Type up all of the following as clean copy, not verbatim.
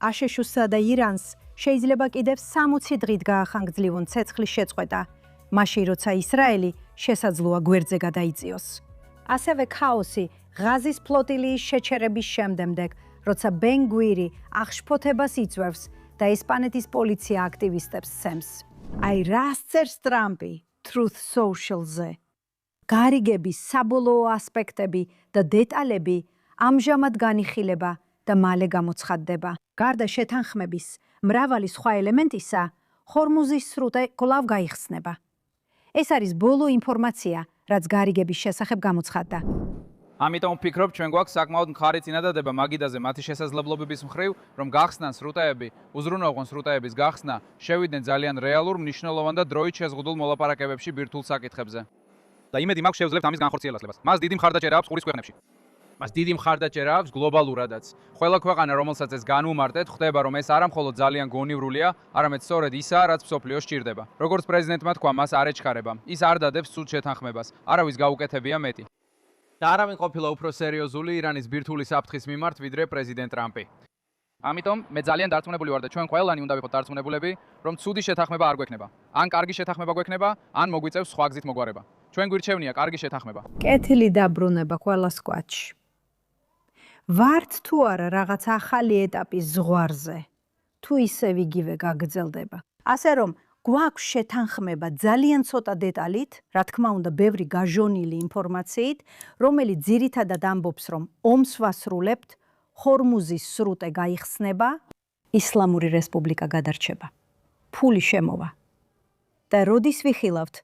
აშშ-ს და ირანს შეიძლება კიდევ 60 დღით გაახანგრძლიონ ცეცხლის შეწყვეტა, მაშინ როცა ისრაელი შესაძლოა გვერდზე გადაიწიოს. ასევე ქაოსი ღაზის ფლოტილიის შეჩერების შემდგ, როცა ბენ-გვირი აღშფოთებას იწვევს და ესპანეთის პოლიცია აქტივისტებს სცემს. აი რას წერს ტრამპი Truth Social-ზე. გარიგების საბოლოო ასპექტები და დეტალები ამჟამად განიხილება და მალე გამოცხადდება. გარდა შეთანხმების მრავალი სხვა ელემენტისა, ჰორმუზის სრუტე კვლავ გაიხსნება. ეს არის ბოლო ინფორმაცია, რაც გარიგების შესახებ გამოცხადდა. ამიტომ ვფიქრობ, ჩვენ გვაქვს საკმაოდ მხარი წინადადება მაგიდაზე მათი შესაძლებლობების მხრივ, რომ გახსნან სრუტეები, უზრუნველყონ სრუტეების გახსნა, შევიდნენ ძალიან რეალურ, მნიშვნელოვან და დროით შეზღუდულ მოლაპარაკებებში ბირთვულ საკითხებზე. და იმედი მაქვს შევძლებთ ამის განხორციელებას. მას დიდი მხარდაჭერა აქვს ყურის ქვეყნებში. მას დიდი მხარდაჭერა აქვს გლობალურადაც. ყველა ქვეყანა, რომელსაც ეს განვუმარტეთ, ხვდება, რომ ეს არა მხოლოდ ძალიან გონივრულია, არამედ სწორედ ისაა, რაც მსოფლიოს სჭირდება. როგორც პრეზიდენტმა თქვა, მას არ ეჩქარება. ის არ დადებს ცუდ შეთანხმებას. არავის გაუკეთებია მეტი. და არავინ ყოფილა უფრო სერიოზული ირანის ბირთვული საფრთხის მიმართ, ვიდრე პრეზიდენტ ტრამპი. ამიტომ მე ძალიან დარწმუნებული ვარ და ჩვენ ყველანი უნდა ვიყოთ დარწმუნებულები, რომ ცუდი შეთანხმება არ გვექნება. ან კარგი შეთანხმება გვექნება, ან მოგვიწევს სხვა გზით მოგვარება. ჩვენ გვირჩევნია კარგი შეთანხმება. კეთილი დაბრუნება ყველას კვაჩში. ვართ თუ არა რაღაც ახალი ეტაპის ზღვარზე, თუ ისევ იგივე გაგრძელდება. ასე რომ გვაქვს შეთანხმება ძალიან ცოტა დეტალით, რა თქმა უნდა, ბევრი გაჟონილი ინფორმაციით, რომელიც ძირითადად ამბობს, რომ ომს ვასრულებთ, ჰორმუზის სრუტე გაიხსნება, ისლამური რესპუბლიკა გადარჩება, ფული შემოვა. და როდის ვიხილავთ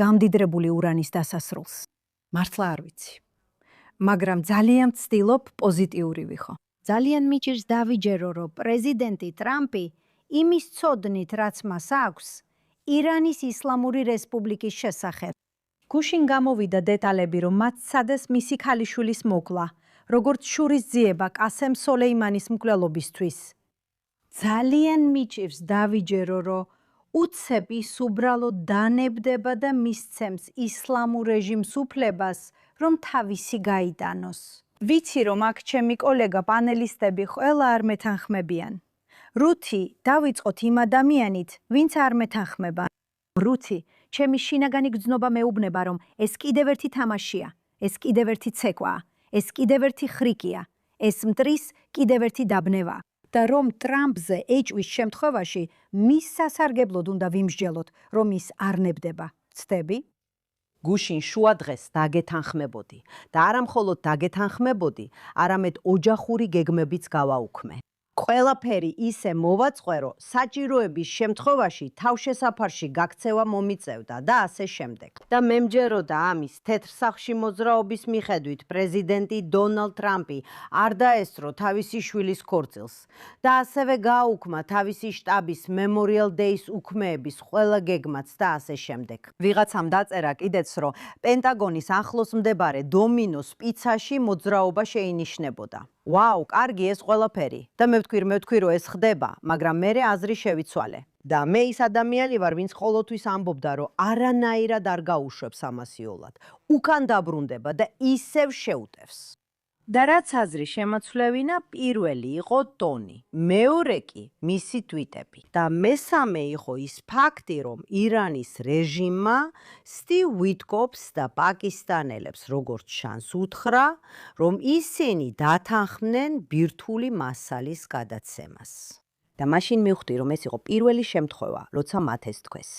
გამდიდრებული ურანის დასასრულს? მართლა არ ვიცი. მაგრამ ძალიან ვცდილობ პოზიტიური ვიხო. ძალიან მიჭირს დავიჯერო, რომ პრეზიდენტი ტრამპი იმის ცოდნით, რაც მას აქვს, ირანის ისლამური რესპუბლიკის შესახებ. გუშინ გამოვიდა დეტალები, რომ მათ სცადეს მისი ქალიშვილის მოკვლა, როგორც შურისძიება კასემ სოლეიმანის მკვლელობისთვის. ძალიან მიჭირს დავიჯერო, რომ უცებ ის უბრალოდ დანებდება და მისცემს ისლამურ რეჟიმს უფლებას, რომ თავისი გაიტანოს. ვიცი, რომ აქ ჩემი კოლეგა პანელისტები ყველა არ მეთანხმებიან. რუთი, დავიწყოთ იმ ადამიანით, ვინც არ მეთანხმება. რუთი, ჩემი შინაგანი გრძნობა მეუბნება, რომ ეს კიდევ ერთი თამაშია, ეს კიდევ ერთი ცეკვაა, ეს კიდევ ერთი ხრიკია, ეს მტრის კიდევ ერთი დაბნევა. და რომ ტრამპზე ეჭვის შემთხვევაში მის სასარგებლოდ უნდა ვიმსჯელოთ, რომ ის არ ნებდება. ვცდები? გუშინ შუა დღეს დაგეთანხმებოდი და არა მხოლოდ დაგეთანხმებოდი, არამედ ოჯახური გეგმებიც გავაუქმე. ყველაფერი ისე მოვაწყე, რომ საჭიროების შემთხვევაში თავშესაფარში გაქცევა მომიწევდა და ასე შემდეგ. და მე მჯეროდა ამის თეთრ სახლში მოძრაობის მიხედვით პრეზიდენტი დონალდ ტრამპი არ დაესწრო თავისი შვილის ქორწილს და ასევე გააუქმა თავისი შტაბის Memorial Day-ის უქმეების ყველა გეგმაც და ასე შემდეგ. ვიღაცამ დაწერა კიდეც, რომ პენტაგონის ახლოს მდებარე დომინოს პიცაში მოძრაობა შეინიშნებოდა. ვაუ, კარგი ეს ყველაფერი. და მე ვთქვი, რომ ეს ხდება, მაგრამ მერე აზრი შევიცვალე. და მე ის ადამიანი ვარ, ვინც ყოველთვის ამბობდა, რომ არანაირად არ გაუშვებს ამას იოლად. უკან დაბრუნდება და ისევ შეუტევს. და რაც აზრი შემაცვლევინა, პირველი იყო ტონი, მეორე კი მისი ტვიტები. და მესამე იყო ის ფაქტი, რომ ირანის რეჟიმმა სტივ უიტკოფს და პაკისტანელებს როგორც ჩანს უთხრა, რომ ისინი დათანხმდნენ ბირთვული მასალის გადაცემას. და მაშინ მივხვდი, რომ ეს იყო პირველი შემთხვევა, როცა მათ ეს თქვეს.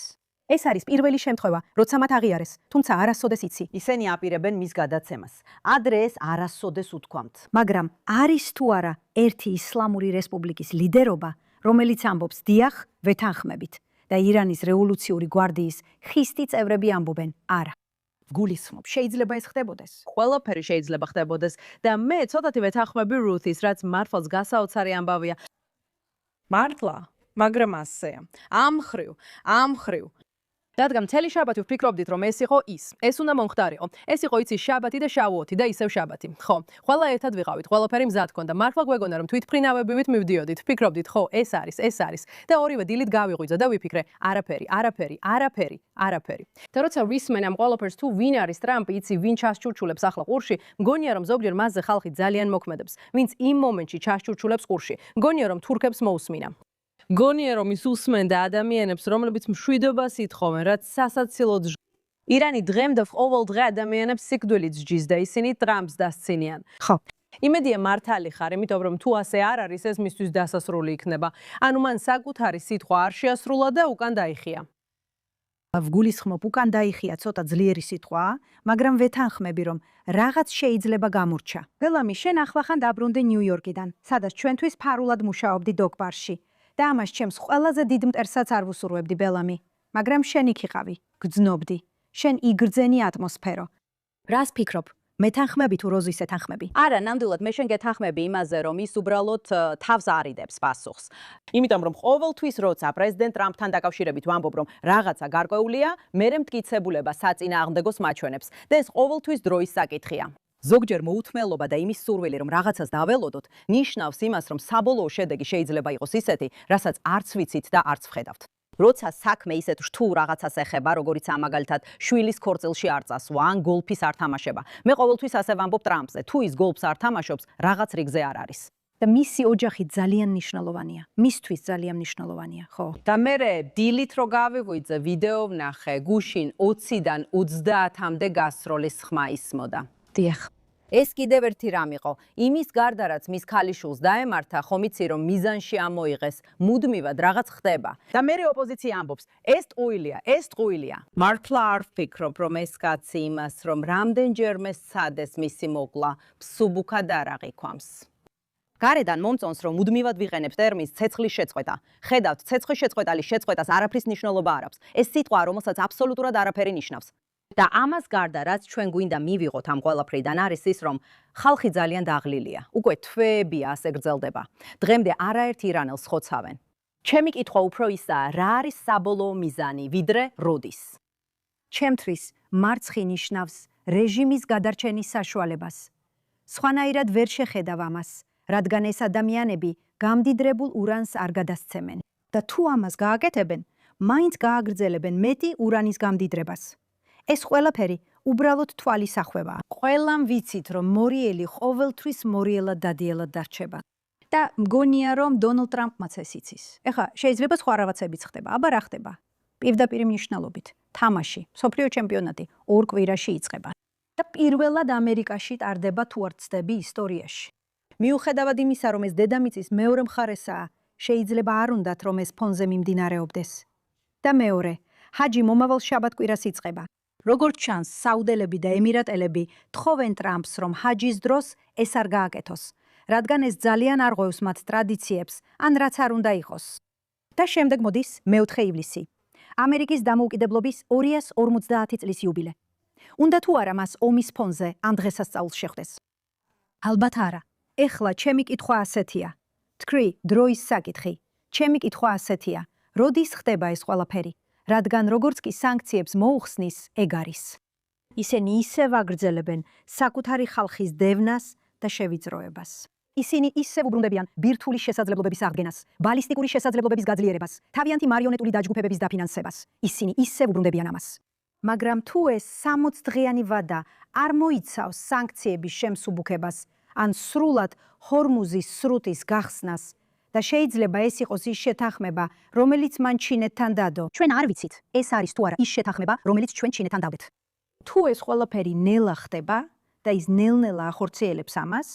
ეს არის პირველი შემთხვევა, როცა მათ აღიარეს, თუმცა არასოდეს იცი. ისინი აპირებენ მის გადაცემას. ადრე ეს არასოდეს უთქვამთ. მაგრამ არის თუ არა ერთი ისლამური რესპუბლიკის ლიდერობა, რომელიც ამბობს დიახ, ვეთანხმებით და ირანის რევოლუციური გვარდიის ხისტი წევრები ამბობენ არა. ვგულისხმობ, შეიძლება ეს ხდებოდეს. ყველაფერი შეიძლება ხდებოდეს და მე ცოტათი ვეთანხმები რუთის, რაც მართლაც გასაოცარი ამბავია. მართლა, მაგრამ ასეა. ამ ხრივ რადგან მთელი შაბათი ვფიქრობდით, რომ ეს იყო ის. ეს უნდა მომხდარიყო. ეს იყო იცი შაბათი და შავუოთი და ისევ შაბათი. ხო, ყველა ერთად ვიყავით, ყველაფერი მზად ჰქონდა. მართლა გვეგონა რომ თვითფრინავებივით მივდიოდით. ვფიქრობდით, ხო, ეს არის. და ორივე დილით გავიღვიძა და ვიფიქრე, არაფერი. და როცა ვისმენ ამ ყველაფერს თუ ვინ არის ტრამპი, იცი ვინ ჩასჩურჩულებს ახლა ყურში, მგონია რომ ზოგჯერ მასზე ხალხი ძალიან მოქმედებს, ვინც იმ მომენტში ჩასჩურჩულებს ყურში. მგონია რომ თურქებს მოусმინა. გონია რომ ის უსმენდა ადამიანებს, რომლებიც მშვიდობას ითხოვენ, რაც სასაცილოდ ირანი დღემდე ყოველ დღე ადამიანებს სიკვდილით სჯის და ისინი ტრამპს დასცინიან. ხო. იმედია მართალი ხარ, იმიტომ რომ თუ ასე არ არის, ეს მისთვის დასასრული იქნება. ანუ მან საკუთარი სიტყვა არ შეასრულა და უკან დაიხია. ვგულისხმობ, უკან დაიხია ცოტა ძლიერი სიტყვაა, მაგრამ ვეთანხმები, რომ რაღაც შეიძლება გამურჩა. ბელამი, შენ ახლახან დაბრუნდი ნიუ-იორკიდან, სადაც ჩვენთვის ფარულად მუშაობდი დოკ-ბარში. და ამას ჩემს ყველაზე დიდ მტერსაც არ ვუსურვებდი, ბელამი, მაგრამ შენ იქ იყავი, გძნობდი. შენ იგრძენი ატმოსფერო. რას ფიქრობ? მეთანხმები თუ როზის ეთანხმები? არა, ნამდვილად მე შენ გეთანხმები იმაზე, რომ ის უბრალოდ თავს არიდებს პასუხს. იმიტომ რომ ყოველთვის როცა პრეზიდენტ ტრამპთან დაკავშირებით ვამბობ, რომ რაღაცა გარკვეულია, მერე მტკიცებულება საწინააღმდეგოს მაჩვენებს და ეს ყოველთვის დროის საკითხია. ზოგჯერ მოუთმელობა და იმის სურვილი, რომ რაღაცას დაველოდოთ, ნიშნავს იმას, რომ საბოლოო შედეგი შეიძლება იყოს ისეთი, რასაც არც ვიცით და არც ვხედავთ. როცა საქმე ისეთ რთულ რაღაცას ეხება, როგორიც მაგალითად შვილის ქორწილში არ წასვლა ან გოლფის არ თამაშება, მე ყოველთვის ასე ვამბობ ტრამპზე, თუ ის გოლფს არ თამაშობს, რაღაც რიგზე არ არის. და მისი ოჯახი ძალიან მნიშვნელოვანია. მისთვის ძალიან მნიშვნელოვანია, ხო? და მე დილით რო გავიღვიძე, ვიდეო ვნახე, გუშინ 20-დან 30-მდე გასროლის ხმა ისმოდა. დიახ. ეს კიდევ ერთი რამ იყო. იმის გარდა რაც მის ქალიშვილს დაემართა, ხომ იცი რომ მიზანში ამოიღეს, მუდმივად რაღაც ხდება. და მე ოპოზიცია ამბობს, ეს ტყუილია. მართლა არ ვფიქრობ, რომ ეს კაცი იმას, რომ რამდენჯერმე სცადეს მისი მოკლა, ფსუბუქად არ აღიქვამს. გარედან მომწონს, რომ მუდმივად ვიყენებ ტერმინს ცეცხლის შეწყვეტა. ხედავთ, ცეცხლის შეწყვეტალის შეწყვეტას არაფრის მნიშვნელობა არ აქვს. ეს სიტყვა, რომელსაც აბსოლუტურად არაფერი ნიშნავს. და ამას გარდა, რაც ჩვენ გვინდა მივიღოთ ამ ყველაფრიდან, არის ის, რომ ხალხი ძალიან დაღლილია. უკვე თვეებია ასე გრძელდება. დღემდე არაერთ ირანელს ხოცავენ. ჩემი კითხვა უფრო ისაა, რა არის საბოლოო მიზანი, ვიდრე როდის? ჩემთვის მარცხი ნიშნავს რეჟიმის გადარჩენის საშუალებას. სხვანაირად ვერ შეხედავ ამას, რადგან ეს ადამიანები გამდიდრებულ ურანს არ გადასცემენ. და თუ ამას გააკეთებენ, მაინც გააგრძელებენ მეტი ურანის გამდიდრებას. ეს ყველაფერი უბრალოდ თვალის ახვევაა. ყველამ ვიცით, რომ მორიელი ყოველთვის მორიელად დადიელად დარჩება. და მგონია, რომ დონალდ ტრამპმაც ეს იცის. ეხლა შეიძლება სხვა რაღაცებიც ხდება, აბა რა ხდება? პირდაპირ მნიშვნელობით, თამაში, მსოფლიო ჩემპიონატი 2 კვირაში იწყება. და პირველად ამერიკაში ტარდება თუ არ ცდები ისტორიაში. მიუხედავად იმისა, რომ ეს დედამიწის მეორე მხარესაა, შეიძლება არ უნდათ, რომ ეს ფონზე მიმდინარეობდეს. და მეორე, ჰაჯი მომავალ შაბათ-კვირას იწყება. როგორც ჩანს, საუდელები და ემირატელები თხოვენ ტრამპს, რომ ჰაჯის დროს ეს არ გააკეთოს, რადგან ეს ძალიან არღვევს მათ ტრადიციებს, ან რაც არ უნდა იყოს. და შემდეგ მოდის მე-4 ივლისი. ამერიკის დამოუკიდებლობის 250 წლის იუბილე. უნდა თუ არა მას ომის ფონზე ამ დღესასწაულს შეხვდეს? ალბათ არა. ეხლა ჩემი კითხვა ასეთია. თქვი, დროის საკითხი. ჩემი კითხვა ასეთია. როდის ხდება ეს ყველაფერი? რადგან როგორც კი სანქციებს მოუხსნის, ეგ არის. ისინი ისევ აგრძელებენ საკუთარი ხალხის დევნას და შევიწროებას. ისინი ისევ უბრუნდებიან ბირთვული შესაძლებლობების აღდგენას, ბალისტიკური შესაძლებლობების გაძლიერებას, თავიანთი მარიონეტული დაჯგუფებების დაფინანსებას. ისინი ისევ უბრუნდებიან ამას. მაგრამ თუ ეს 60 დღიანი ვადა არ მოიცავს სანქციების შემსუბუქებას, ან სრულად ჰორმუზის სრუტის გახსნას, და შეიძლება ეს იყოს ის შეთანხმება, რომელიც მან ჩინეთთან დადო. ჩვენ არ ვიცით, ეს არის თუ არა ის შეთანხმება, რომელიც ჩვენ ჩინეთთან დავდეთ. თუ ეს ყველაფერი ნელა ხდება და ის ნელ-ნელა ახორციელებს ამას,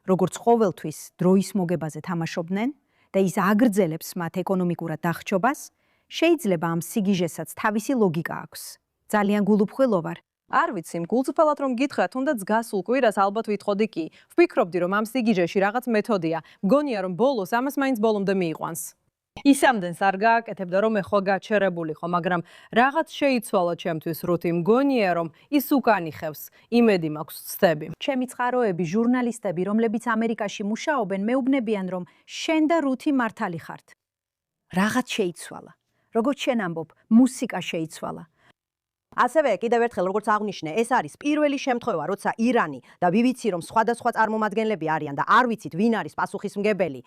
როგორც ყოველთვის დროის მოგებაზე თამაშობდნენ და ის აგრძელებს მათ ეკონომიკურად დახრჩობას, შეიძლება ამ სიგიჟესაც თავისი ლოგიკა აქვს. ძალიან გულუფხილო ვარ. არ ვიცი, გულწრფელად რომ გითხრათ, თუნდაც გასულ კვირას ალბათ ვითხოვდი კი. ვფიქრობდი, რომ ამ სიგიჟეში რაღაც მეთოდია. მგონია, რომ ბოლოს ამას მაინც ბოლომდე მიიყვანს. ისამდენს არ გააკეთებდა, რომ ეხლა გაჩერებულიყო, მაგრამ რაღაც შეიცვალა ჩემთვის რუთი. მგონია, რომ ის უკან იხევს. იმედი მაქვს, ვცდები. ჩემი წყაროები, ჟურნალისტები, რომლებიც ამერიკაში მუშაობენ, მეუბნებიან, რომ შენ და რუთი მართალი ხართ. რაღაც შეიცვალა. როგორც შენ ამბობ, მუსიკა შეიცვალა. ასევე კიდევ ერთხელ როგორც აღნიშნე, ეს არის პირველი შემთხვევა, როცა ირანი და ვიცი რომ სხვადასხვა წარმომადგენლები არიან და არ ვიცით ვინ არის პასუხისმგებელი.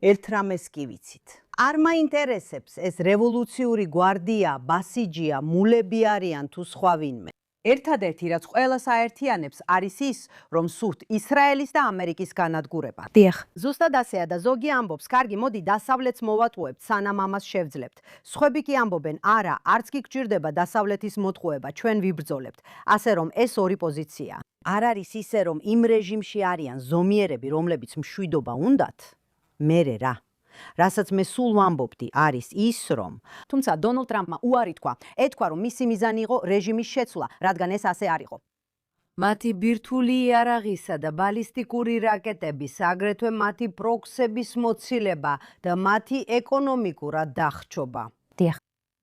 ერთ რამეს კი ვიცით. არ მაინტერესებს ეს რევოლუციური გვარდია, ბასიჯია, მულები არიან თუ სხვა ვინმე. ერთადერთი რაც ყველას აერთიანებს არის ის, რომ სურთ ისრაელის და ამერიკის განადგურება. დიახ. ზუსტად ასეა და ზოგი ამბობს, კარგი, მოდი დასავლეთს მოვატყუებთ, სანამ ამას შევძლებთ. სხვები კი ამბობენ, არა, არც კი გჭირდება დასავლეთის მოტყუება, ჩვენ ვიბრძოლებთ. ასე რომ ეს ორი პოზიცია. არ არის ისე, რომ იმ რეჟიმში არიან ზომიერები, რომლებიც მშვიდობა უნდათ? მერე რა. რასაც მე სულ ვამბობდი, არის ის, რომ თუმცა დონალდ ტრამპმა უარი თქვა, ეთქვა რომ მისი მიზანი იყო რეჟიმის შეცვლა, რადგან ეს ასე არ იყო. მათი ბირთვული იარაღისა და ბალისტიკური რაკეტების, აგრეთვე მათი პროქსების მოცილება და მათი ეკონომიკურად დახრჩობა. დიახ.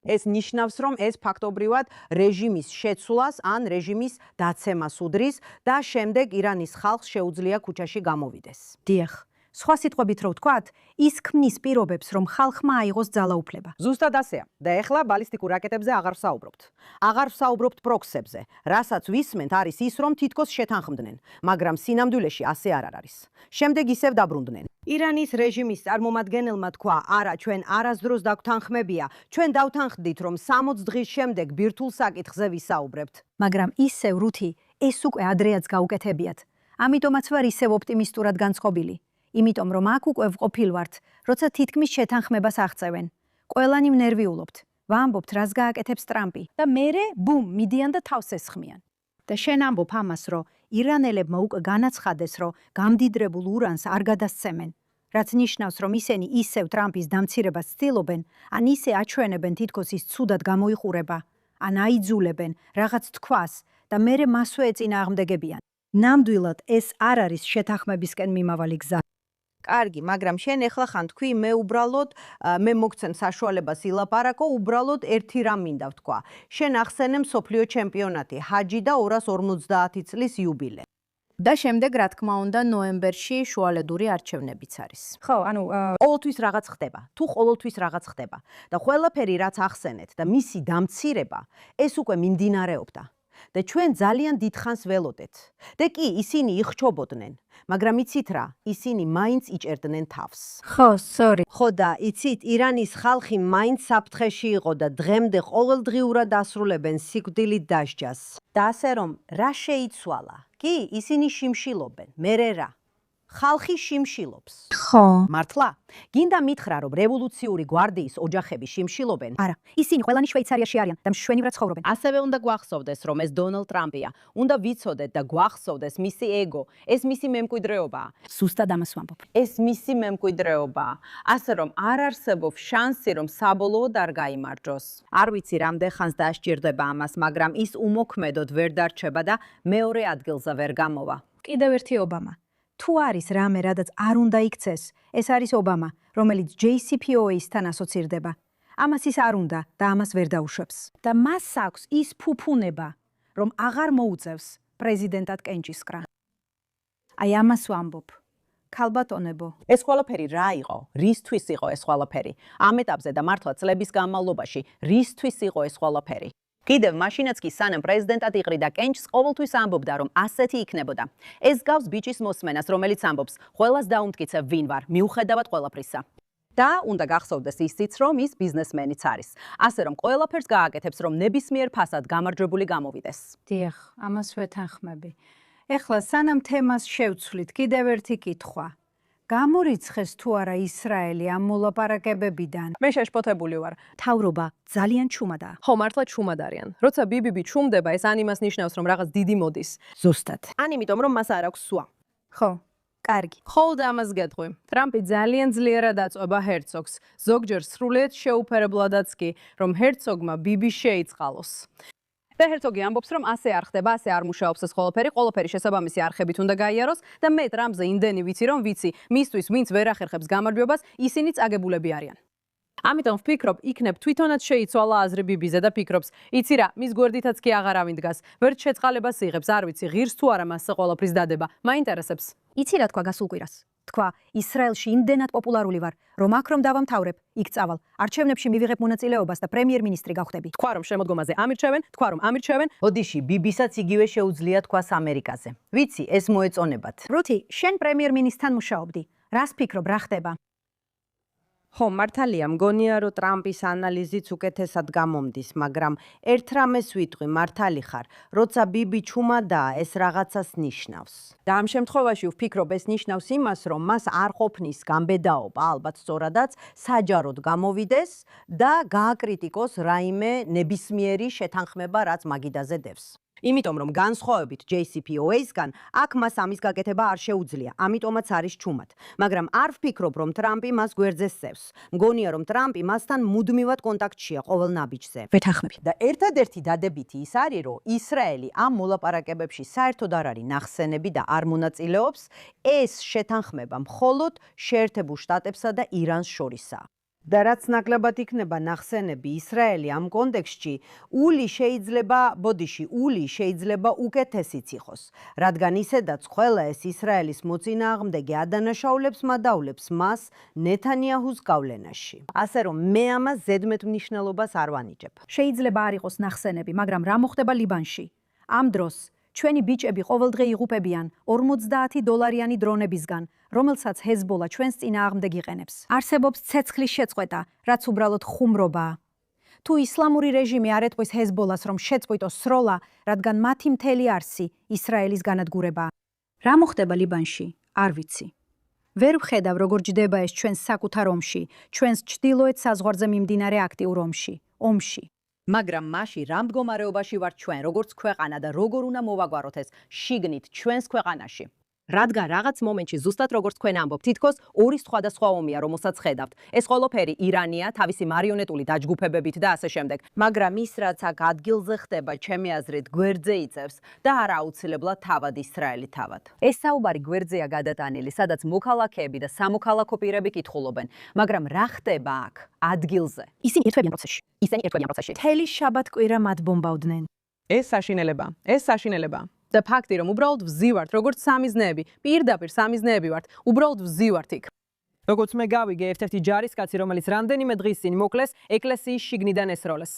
ეს ნიშნავს, რომ ეს ფაქტობრივად რეჟიმის შეცვლას ან რეჟიმის დაცემას უდრის და შემდეგ ირანის ხალხს შეუძლია ქუჩაში გამოვიდეს. დიახ. სხვა სიტყვებით რო ვთქვათ, ის ქმნის პირობებს, რომ ხალხმა აიღოს ძალაუფლება. ზუსტად ასეა. და ეხლა ბალისტიკურ რაკეტებზე აღარ ვსაუბრობთ. აღარ ვსაუბრობთ პროქსებზე. რასაც ვისმენთ არის ის, რომ თითქოს შეთანხმდნენ, მაგრამ სინამდვილეში ასე არ არის. შემდეგ ისევ დაბრუნდნენ. ირანის რეჟიმის წარმომადგენელმა თქვა, არა, ჩვენ არასდროს დაგვთანხმებია, ჩვენ დავთანხმდით, რომ 60 დღის შემდეგ ბირთვულ საკითხზე ვისაუბრებთ. მაგრამ ისევ რუთი, ეს უკვე ადრეაც გაუკეთებიათ. ამიტომაც ვარ ისევ ოპტიმისტურად განწყობილი. იმიტომ რომ აქ უკვე ვყოფილვართ, როცა თითქმის შეთანხმებას აღწევენ. ყველანი ნერვიულობთ. ვამბობთ, რას გააკეთებს ტრამპი და მერე ბუმ, მიდიან და თავს ესხმიან. და შენ ამბობ ამას, რომ ირანელებმა უკვე განაცხადეს, რომ გამდიდრებულ ურანს არ გადასცემენ, რაც ნიშნავს, რომ ისინი ისევ ტრამპის დამცირებას ცდილობენ, ან ისე აჩვენებენ თითქოს ის ცუდად გამოიყურება, ან აიძულებენ რაღაც თქვას და მერე მასვე ეწინააღმდეგებიან. ნამდვილად ეს არ არის შეთანხმებისკენ მიმავალი გზა. კარგი, მაგრამ შენ ეხლა ხან თქვი, მე მოგცემ საშუალებას ილაპარაკო, უბრალოდ ერთი რამ მინდა ვთქვა. შენ ახსენე მსოფლიო ჩემპიონატი, ჰაჯი და 250 წლის იუბილე. და შემდეგ, რა თქმა უნდა, ნოემბერში შუალედური არჩევნებიც არის. ხო, ანუ ყოველთვის რაღაც ხდება, თუ ყოველთვის რაღაც ხდება და ყველაფერი რაც ახსენეთ და მისი დამცირება, ეს უკვე მიმდინარეობდა. და ჩვენ ძალიან დიდხანს ველოდეთ. და კი, ისინი იხჩობოდნენ, მაგრამ იცით რა, ისინი მაინც იჭერდნენ თავს. ხო, სორი. ხო და იცით, ირანის ხალხი მაინც საფრთხეში იყო და დღემდე ყოველდღიურად ასრულებენ სიკვდილით დასჯას. და ასე რომ, რა შეიცვალა? კი, ისინი შიმშილობენ, მერე რა? ხალხი შიმშილობს. ხო. მართლა? გინდა მითხრა, რომ რევოლუციური გვარდიის ოჯახები შიმშილობენ? არა, ისინი ყველანი შვეიცარიაში არიან და მშვენივრად ცხოვრობენ. ასევე უნდა გვახსოვდეს, რომ ეს დონალდ ტრამპია. უნდა ვიცოდეთ და გვახსოვდეს მისი ეგო, ეს მისი მემკვიდრეობაა. ზუსტად ამას ვამბობ. ეს მისი მემკვიდრეობაა. ასე რომ არ არსებობს შანსი, რომ საბოლოოდ არ გაიმარჯოს. არ ვიცი რამდენ ხანს დასჭირდება ამას, მაგრამ ის უმოქმედოდ ვერ დარჩება და მეორე ადგილზე ვერ გამოვა. კიდევ ერთი ობამა. თუ არის რამე, რადაც არ უნდა იქცეს, ეს არის ობამა, რომელიც JCPOA-სთან ასოცირდება. ამას ის არ უნდა და ამას ვერ დაუშვებს. და მას აქვს ის ფუფუნება, რომ აღარ მოუწევს პრეზიდენტად კენჭისყრა. აი ამას ვამბობ. ქალბატონებო, ეს ყველაფერი რა იყო? რისთვის იყო ეს ყველაფერი? ამ ეტაპზე და მართლა წლების განმავლობაში რისთვის იყო ეს ყველაფერი? კიდევ მაშინაც კი სანამ პრეზიდენტად იყრიდა კენჭს, ყოველთვის ამბობდა, რომ ასეთი იქნებოდა. ეს გავს ბიჭის მოსმენას, რომელიც ამბობს, ყველას დაუმტკიცებ ვინ ვარ, მიუხედავად ყველაფრისა. და უნდა გახსოვდეს ისიც, რომ ის ბიზნესმენიც არის. ასე რომ ყველაფერს გააკეთებს, რომ ნებისმიერ ფასად გამარჯვებული გამოვიდეს. დიახ, ამას ვეთანხმები. ეხლა სანამ თემას შევცვლით, კიდევ ერთი კითხვა. გამორიცხეს თუ არა ისრაელი ამ მოლაპარაკებებიდან? მე შეშფოთებული ვარ. თავრობა ძალიან ჩუმადაა. ხო, მართლა ჩუმად არიან. როცა ბიბიბი ჩუმდება, ეს ან იმას ნიშნავს, რომ რაღაც დიდი მოდის. ზუსტად. ან იმიტომ, რომ მას არ აქვს სვა. ხო, კარგი. ხოლმე ამას გეტყვი. ტრამპი ძალიან ძლიერად აწვება ჰერცოგს. ზოგჯერ სრულიად შეუფერებლადაც კი, რომ ჰერცოგმა ბიბი შეიწყალოს. და ჰერცოგი ამბობს, რომ ასე არ ხდება, ასე არ მუშაობს ეს ყველაფერი შესაბამისი არხებით უნდა გაიაროს და მე ტრამპზე იმდენი ვიცი, რომ ვიცი, მისთვის ვინც ვერ ახერხებს გამარჯვებას, ისინიც აგებულები არიან. ამიტომ ვფიქრობ, იქნებ თვითონაც შეიცვალა აზრი ბიბიზე და ფიქრობს, იცი რა, მის გვერდითაც კი აღარავინ დგას, ვერც შეწყალებას იღებს, არ ვიცი, ღირს თუ არა მასზე ყველაფრის დადება, მაინტერესებს. იცი რა თქვა გასულ კვირას? თქვა, ისრაელში იმდენად პოპულარული ვარ, რომ აქ რომ დავამთავრებ, იქ წავალ. არჩევნებში მივიღებ მონაწილეობას და პრემიერ-მინისტრი გავხდები. თქვა რომ შემოდგომაზე ამირჩევენ, თქვა რომ ამირჩევენ. ოდიში ბიბისაც იგივე შეუძლია თქვას ამერიკაზე. ვიცი, ეს მოეწონებათ. რუთი, შენ პრემიერ-მინისტრთან მუშაობდი. რას ფიქრობ, რა ხდება? ხო, მართალია, მგონია, რომ ტრამპის ანალიზიც უკეთესად გამომდის, მაგრამ ერთ რამეს ვიტყვი, მართალი ხარ, როცა ბიბი ჩუმადაა, ეს რაღაცას ნიშნავს. და ამ შემთხვევაში ვფიქრობ, ეს ნიშნავს იმას, რომ მას არ ყოფნის გამბედაობა, ალბათ სწორადაც, საჯაროდ გამოვიდეს და გააკრიტიკოს რაიმე ნებისმიერი შეთანხმება, რაც მაგიდაზე დევს. იმიტომ რომ განსხვავებით JCPOA-სგან, აქ მას ამის გაკეთება არ შეუძლია, ამიტომაც არის ჩუმად. მაგრამ არ ვფიქრობ, რომ ტრამპი მას გვერდზე სცევს. მგონია, რომ ტრამპი მასთან მუდმივად კონტაქტშია ყოველ ნაბიჯზე. ვეთანხმები. და ერთადერთი დადებითი ის არის, რომ ისრაელი ამ მოლაპარაკებებში საერთოდ არ არის ნახსენები და არ მონაწილეობს, ეს შეთანხმება მხოლოდ შეერთებულ შტატებსა და ირანს შორისაა. და რაც ნაკლებად იქნება ნახსენები ისრაელი ამ კონტექსტში, ული შეიძლება უკეთესიც იყოს, რადგან ისედაც ყველა ეს ისრაელის მოწინააღმდეგე ადანაშაულებს მადავლებს მას ნეთანიაჰუს გავლენაში. ასე რომ მე ამას ზედმეტ მნიშვნელობას არ ვანიჭებ. შეიძლება არ იყოს ნახსენები, მაგრამ რა მოხდება ლიბანში? ამ დროს ჩვენი ბიჭები ყოველდღე იღუპებიან $50 დრონებისგან, რომელსაც ჰეზბოლა ჩვენს წინააღმდეგ იყენებს. არსებობს ცეცხლის შეწყვეტა, რაც უბრალოდ ხუმრობაა. თუ ისლამური რეჟიმი არ ეტყვის ჰეზბოლას, რომ შეწყვიტოს სროლა, რადგან მათი მთელი არსი ისრაელის განადგურებაა. რა მოხდება ლიბანში? არ ვიცი. ვერ ვხედავ, როგორ ჯდება ეს ჩვენს საკუთარ ომში, ჩვენს ჩრდილოეთ საზღვარზე მიმდინარე აქტიურ ომში. მაგრამ მაშინ რა მდგომარეობაში ვართ ჩვენ, როგორც ქვეყანა და როგორ უნდა მოვაგვაროთ ეს შიგნით ჩვენს ქვეყანაში? რადგან რაღაც მომენტში ზუსტად როგორც თქვენ ამბობთ, თითქოს ორი სხვადასხვა ომია, რომელსაც ხედავთ. ეს ყველაფერი ირანია, თავისი მარიონეტული დაჯგუფებებით და ასე შემდეგ. მაგრამ ის რაც აქ ადგილზე ხდება, ჩემი აზრით, გვერდზე იწევს და არ აუცილებლად თავად ისრაელი თავად. ეს საუბარი გვერდზეა გადატანილი, სადაც მოქალაქეები და სამოქალაქო პირები კითხულობენ, მაგრამ რა ხდება აქ, ადგილზე? ისინი ერთვებიან პროცესში. მთელი შაბათ-კვირა მათ ბომბავდნენ. ეს საშინელება. და ფაქტი, რომ უბრალოდ ვზივართ, როგორც სამიზნეები, პირდაპირ სამიზნეები ვართ, უბრალოდ ვზივართ იქ. როგორც მე გავიგე, ერთ-ერთი ჯარისკაცი, რომელიც რამდენიმე დღის წინ მოკლეს, ეკლესიის შიგნიდან ესროლეს.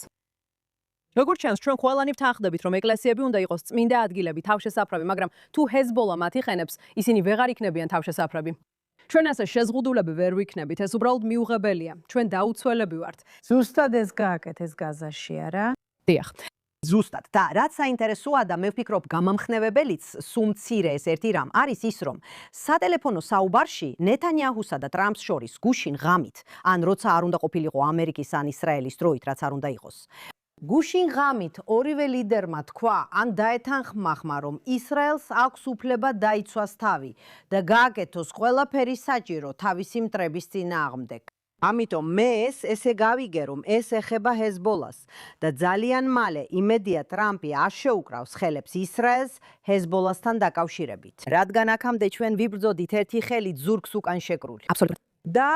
როგორც ჩანს, ჩვენ ყველანი ვთანხმდებით, რომ ეკლესიები უნდა იყოს წმინდა ადგილები, თავშესაფრები, მაგრამ თუ ჰეზბოლა მათ იყენებს, ისინი ვეღარ იქნებიან თავშესაფრები. ჩვენ ასე შეზღუდულები ვერ ვიქნებით, ეს უბრალოდ მიუღებელია. ჩვენ დაუცველები ვართ. ზუსტად ეს გააკეთეს გაზაში, არა? დიახ. ზუსტად. და რაც საინტერესოა და მე ვფიქრობ გამამხნევებელიც სუმცირე ეს ერთი რამ არის ის, რომ სატელეფონო საუბარში ნეთანიაჰუსა და ტრამპს შორის გუშინ ღამით, ან როცა არ უნდა ყოფილიყო ამერიკის ან ისრაელის დროით, რაც არ უნდა იყოს. გუშინ ღამით ორივე ლიდერმა თქვა, ან დაეთანხმახმა, რომ ისრაელს აქვს უფლება დაიცვას თავი და გააკეთოს ყველაფერი საჭირო თავისი მტრების წინააღმდეგ. ამიტომ მე ესე გავიგე, რომ ეს ეხება ჰეზბოლას და ძალიან მალე იმედია ტრამპი არ შეუკრავს ხელებს ისრაელს ჰეზბოლასთან დაკავშირებით. რადგან აქამდე ჩვენ ვიბრძოდით ერთი ხელით ზურგს უკან შეკრული. აბსოლუტურად. და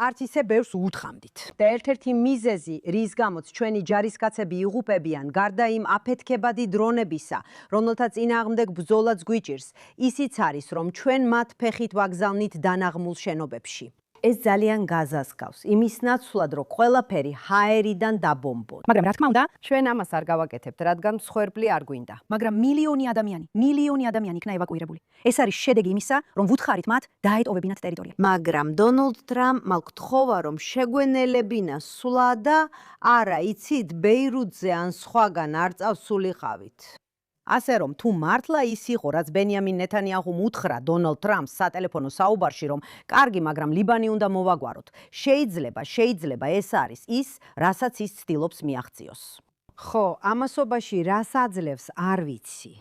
არც ისე ბევრს უთხრამდით. და ერთ-ერთი მიზეზი, რის გამოც ჩვენი ჯარისკაცები იღუპებიან, გარდა იმ აფეთქებადი დრონებისა, რომელთაც წინააღმდეგ ბრძოლაც გვიჭირს, ისიც არის, რომ ჩვენ მათ ფეხით ვაგზავნით დანაღმულ შენობებში. ეს ძალიან გაზასკავს იმის ნაცვლად, რომ ყველაფერი ჰაერიდან დაბომბოთ. მაგრამ რა თქმა უნდა, ჩვენ ამას არ გავაკეთებთ, რადგან მსხვერპლი არ გვინდა. მაგრამ მილიონი ადამიანი იქნა ევაკუირებული. ეს არის შედეგი იმისა, რომ ვუთხარით მათ დაეტოვებინათ ტერიტორია. მაგრამ დონალდ ტრამპმა გთხოვა, რომ შეგვენელებინა სვლა და არა, იცით, ბეირუთზე ან სხვაგან არ წავსულიყავით. ასე რომ თუ მართლა ის იყო, რაც ბენიამინ ნეთანიაჰუმ უთხრა დონალდ ტრამპს სატელეფონო საუბარში, რომ კარგი, მაგრამ ლიბანი უნდა მოვაგვაროთ, შეიძლება ეს არის ის, რასაც ის ცდილობს მიაღწიოს. ხო, ამასობაში რას აძლევს, არ ვიცი.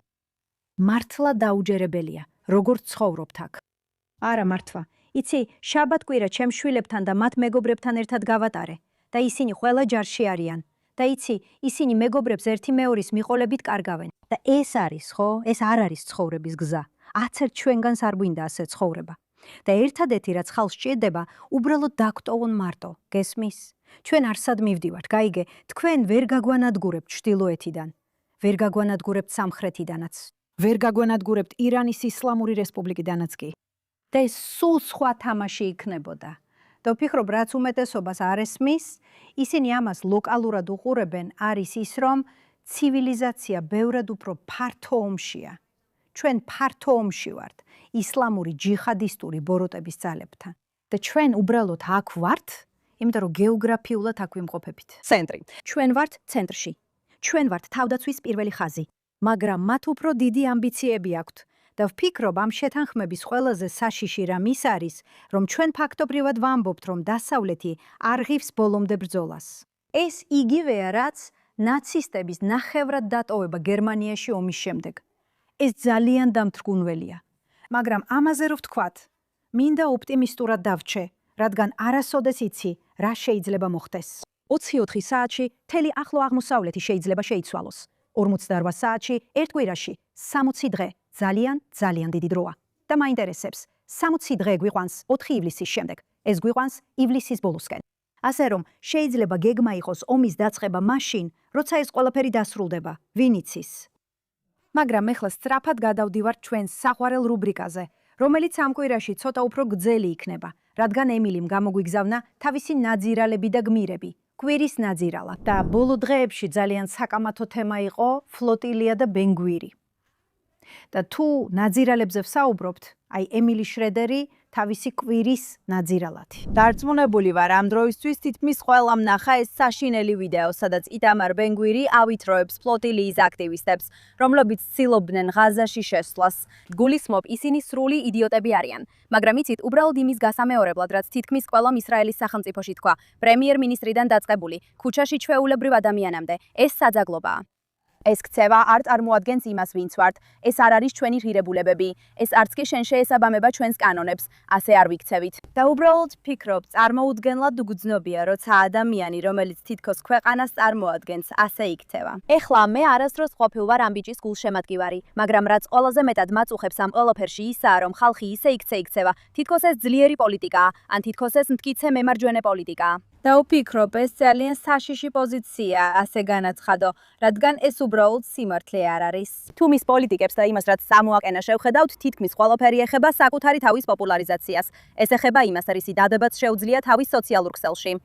მართლა დაუჯერებელია, როგორც ცხოვრობთ აქ. არა მართლა. იცი, შაბათ-კვირა ჩემ შვილებთან და მათ მეგობრებთან ერთად გავატარე და ისინი ყველა ჯარში არიან. და იცი, ისინი მეგობრებს ერთი მეორის მიყოლებით კარგავენ. და ეს არის, ხო? ეს არ არის ცხოვრების გზა. 10 ჩვენგანს არ გვინდა ასე ცხოვრება. და ერთადერთი რაც ხალხს სჭირდება, უბრალოდ დაგტოვონ მარტო. გესმის? ჩვენ არსად მივდივართ, გაიგე, თქვენ ვერ გაგვანადგურებთ ჩრდილოეთიდან. ვერ გაგვანადგურებთ სამხრეთიდანაც. ვერ გაგვანადგურებთ ირანის ისლამური რესპუბლიკიდანაც კი. და ეს სულ სხვა თამაში იქნებოდა. და ვფიქრობ, რაც უმეტესობას არ ესმის, ისინი ამას ლოკალურად უყურებენ, არის ის, რომ ცივილიზაცია ბევრად უფრო ფართო ომშია. ჩვენ ფართო ომში ვართ ისლამური ჯიჰადისტური ბოროტების ძალებთან. და ჩვენ უბრალოდ აქ ვართ, იმიტომ რომ გეოგრაფიულად აქ ვიმყოფებით. ცენტრი. ჩვენ ვართ ცენტრში. ჩვენ ვართ თავდაცვის პირველი ხაზი, მაგრამ მათ უფრო დიდი ამბიციები აქვთ. და ვფიქრობ, ამ შეთანხმების ყველაზე საშიში რამ ის არის, რომ ჩვენ ფაქტობრივად ვამბობთ, რომ დასავლეთი არ ღირს ბოლომდე ბრძოლას. ეს იგივეა, რაც ნაცისტების ნახევრად დატოვება გერმანიაში ომის შემდეგ. ეს ძალიან დამთრგუნველია. მაგრამ ამაზე რო ვთქვათ, მინდა ოპტიმისტურად დავრჩე, რადგან არასოდეს იცი, რა შეიძლება მოხდეს. 24 საათში მთელი ახლო აღმოსავლეთი შეიძლება შეიცვალოს. 48 საათში ერთ კვირაში 60 დღე ძალიან დიდი დროა. და მაინტერესებს, 60 დღე გვიყვანს 4 ივლისის შემდეგ. ეს გვიყვანს ივლისის ბოლოსკენ. ასე რომ შეიძლება გეგმა იყოს ომის დაწყება მაშინ, როცა ეს ყველაფერი დასრულდება, ვინ იცის. მაგრამ ეხლა სწრაფად გადავდივართ ჩვენს საყვარელ რუბრიკაზე, რომელიც ამ კვირაში ცოტა უფრო გრძელი იქნება, რადგან ემილიმ გამოგვიგზავნა თავისი ნაძირალები და გმირები. კვირის ნაძირალა. და ბოლო დღეებში ძალიან საკამათო თემა იყო ფლოტილია და ბენგვირი. და თუ ნაძირალებზე ვსაუბრობთ, აი ემილი შრედერი თავისი კვირის ნაძირალათი. დარწმუნებული ვარ, ამ დროისთვის თითქმის ყველამ ნახა ეს საშინელი ვიდეო, სადაც იტამარ ბენგვირი ავითროებს ფლოტილიის აქტივისტებს, რომლებიც ცდილობდნენ ღაზაში შესვლას. გულისხმობ, ისინი სრული იდიოტები არიან, მაგრამ იცით, უბრალოდ იმის გასამეორებლად, რაც თითქმის ყველამ ისრაელის სახელმწიფოში თქვა, პრემიერ-მინისტრიდან დაწყებული, ქუჩაში ჩვეულებრივ ადამიანამდე, ეს საძაგლობაა. ეს ქცევა არ წარმოადგენს იმას, ვინც ვართ. ეს არ არის ჩვენი ღირებულებები. ეს არც კი შენ შეესაბამება ჩვენს კანონებს. ასე არ ვიქცევით. და უბრალოდ ვფიქრობ, წარმოუდგენლად უგრძნობია, როცა ადამიანი, რომელიც თითქოს ქვეყანას წარმოადგენს, ასე იქცევა. ეხლა მე არასდროს ყოფილ ვარ ამ ბიჭის გულშემატკივარი, მაგრამ რაც ყველაზე მეტად მაწუხებს ამ ყველაფერში ისაა, რომ ხალხი ისე იქცევა, თითქოს ეს ძლიერი პოლიტიკაა, ან თითქოს ეს მტკიცე მემარჯვენე პოლიტიკაა. და ვფიქრობ, ეს ძალიან საშიში პოზიცია, ასე განაცხადო, რადგან ეს უბრალოდ სიმართლე არ არის. თუ მის პოლიტიკებს და იმას, რაც სამოაკენა შევხედავთ, თითქმის ყველაფერი ეხება საკუთარი თავის პოპულარიზაციას. ეს ეხება იმას, რისი დადებაც შეუძლია თავის სოციალურ ქსელში.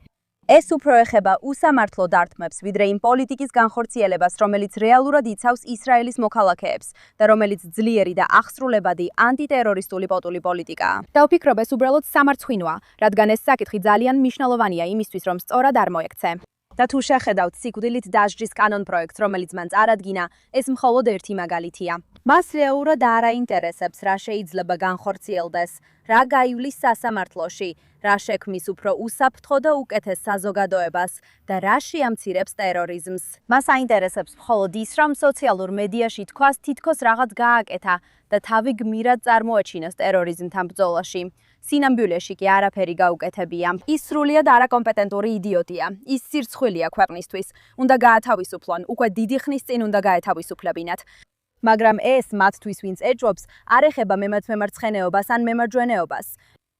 ეს უფრო ეხება უსამართლო დარტყმებს, ვიდრე იმ პოლიტიკის განხორციელებას, რომელიც რეალურად იცავს ისრაელის მოქალაქეებს და რომელიც ძლიერი და აღსრულებადი ანტიტერორისტული პოტული პოლიტიკაა. და ვფიქრობ, ეს უბრალოდ სამარცხვინოა, რადგან ეს საკითხი ძალიან მნიშვნელოვანია იმისთვის, რომ სწორად არ მოექცე. და თუ შეხედავთ სიკვდილით დასჯის კანონპროექტს, რომელიც მან წარადგინა, ეს მხოლოდ ერთი მაგალითია. მას რეალურად არ აინტერესებს, რა შეიძლება განხორციელდეს, რა გაივლის სასამართლოში, რა შექმნის უფრო უსაფრთხო და უკეთეს საზოგადოებას და რა შეამცირებს ტერორიზმს. მას აინტერესებს მხოლოდ ის, რომ სოციალურ მედიაში თქვას თითქოს რაღაც გააკეთა და თავი გმირად წარმოაჩინოს ტერორიზმთან ბრძოლაში. სინამდვილეში კი არაფერი გაუკეთებია. ის სრულიად არაკომპეტენტური იდიოტია. ის სირცხვილია ქვეყნისთვის. უნდა გაათავისუფლონ, უკვე დიდი ხნის წინ უნდა გაეთავისუფლებინათ. მაგრამ ეს მათთვის, ვინც ეჭვობს, არ ეხება მემარცხენეობას ან მემარჯვენეობას.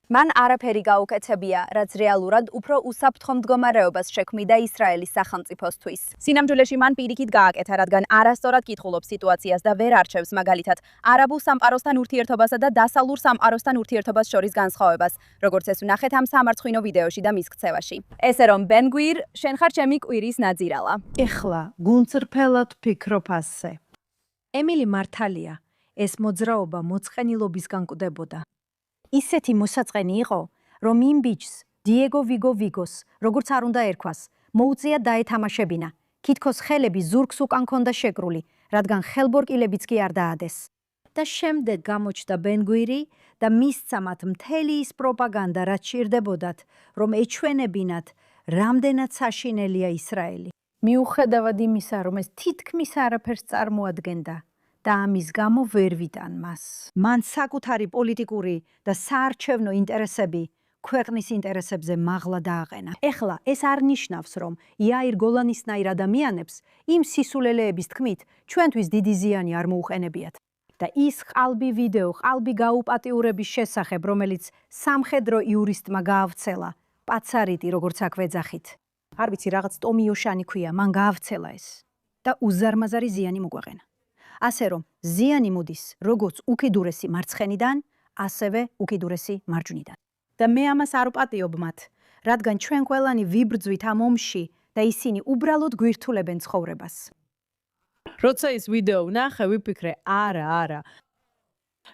მან არაფერი გაუკეთებია, რაც რეალურად უფრო უსაფრთხო მდგომარეობას შექმნიდა ისრაელის სახელმწიფოსთვის. სინამდვილეში მან პირიქით გააკეთა, რადგან არასწორად კითხულობს სიტუაციას და ვერ არჩევს მაგალითად არაბულ სამყაროსთან ურთიერთობასა და დასავლურ სამყაროსთან ურთიერთობას შორის განსხვავებას, როგორც ეს ვნახეთ ამ სამარცხვინო ვიდეოში და მის ქცევაში. ესე რომ ბენგვირ, შენ ხარ ჩემი კვირის ნაძირალა. ეხლა გუნწრფელად ვფიქრობ ასე. ემილი მართალია, ეს მოძრაობა მოწყენილობისგან კვდებოდა. ისეთი მოსაწყენი იყო, რომ იმ ბიჭს, დიეგო ვიგოს, როგორც არ უნდა ერქვას, მოუწია დაეთამაშებინა. თითქოს ხელები ზურგს უკან ჰქონდა შეკრული, რადგან ხელბორკილებიც კი არ დაადეს. და შემდეგ გამოჩნდა ბენგვირი და მისცა მათ მთელი ის პროპაგანდა, რაც ჭირდებოდათ, რომ ეჩვენებინათ, რამდენად საშინელია ისრაელი. მიუხედავად იმისა, რომ ეს თითქმის არაფერს წარმოადგენდა და ამის გამო ვერ ვიტან მას. მან საკუთარი პოლიტიკური და საარჩევნო ინტერესები ქვეყნის ინტერესებზე მაღლა დააყენა. ეხლა ეს არ ნიშნავს, რომ იაირ გოლანისნაირ ადამიანებს იმ სისულელეების თქმით ჩვენთვის დიდი ზიანი არ მოუყენებიათ. და ის ყალბი ვიდეო, ყალბი გაუპატიურების შესახებ, რომელიც სამხედრო იურისტმა გაავრცელა, პაცარიტი, როგორც აქ ვეძახით. არ ვიცი, რაღაც ტომიოშანი ქვია, მან გაავრცელა ეს და უზარმაზარი ზიანი მოგვეყენა. ასე რომ, ზიანი მოდის როგორც უკიდურესი მარცხენიდან, ასევე უკიდურესი მარჯვნიდან. და მე ამას არ ვპატიობ მათ, რადგან ჩვენ ყველანი ვიბრძვით ამ ომში და ისინი უბრალოდ გვირთულებენ ცხოვრებას. როცა ის ვიდეო ვნახე, ვიფიქრე, არა.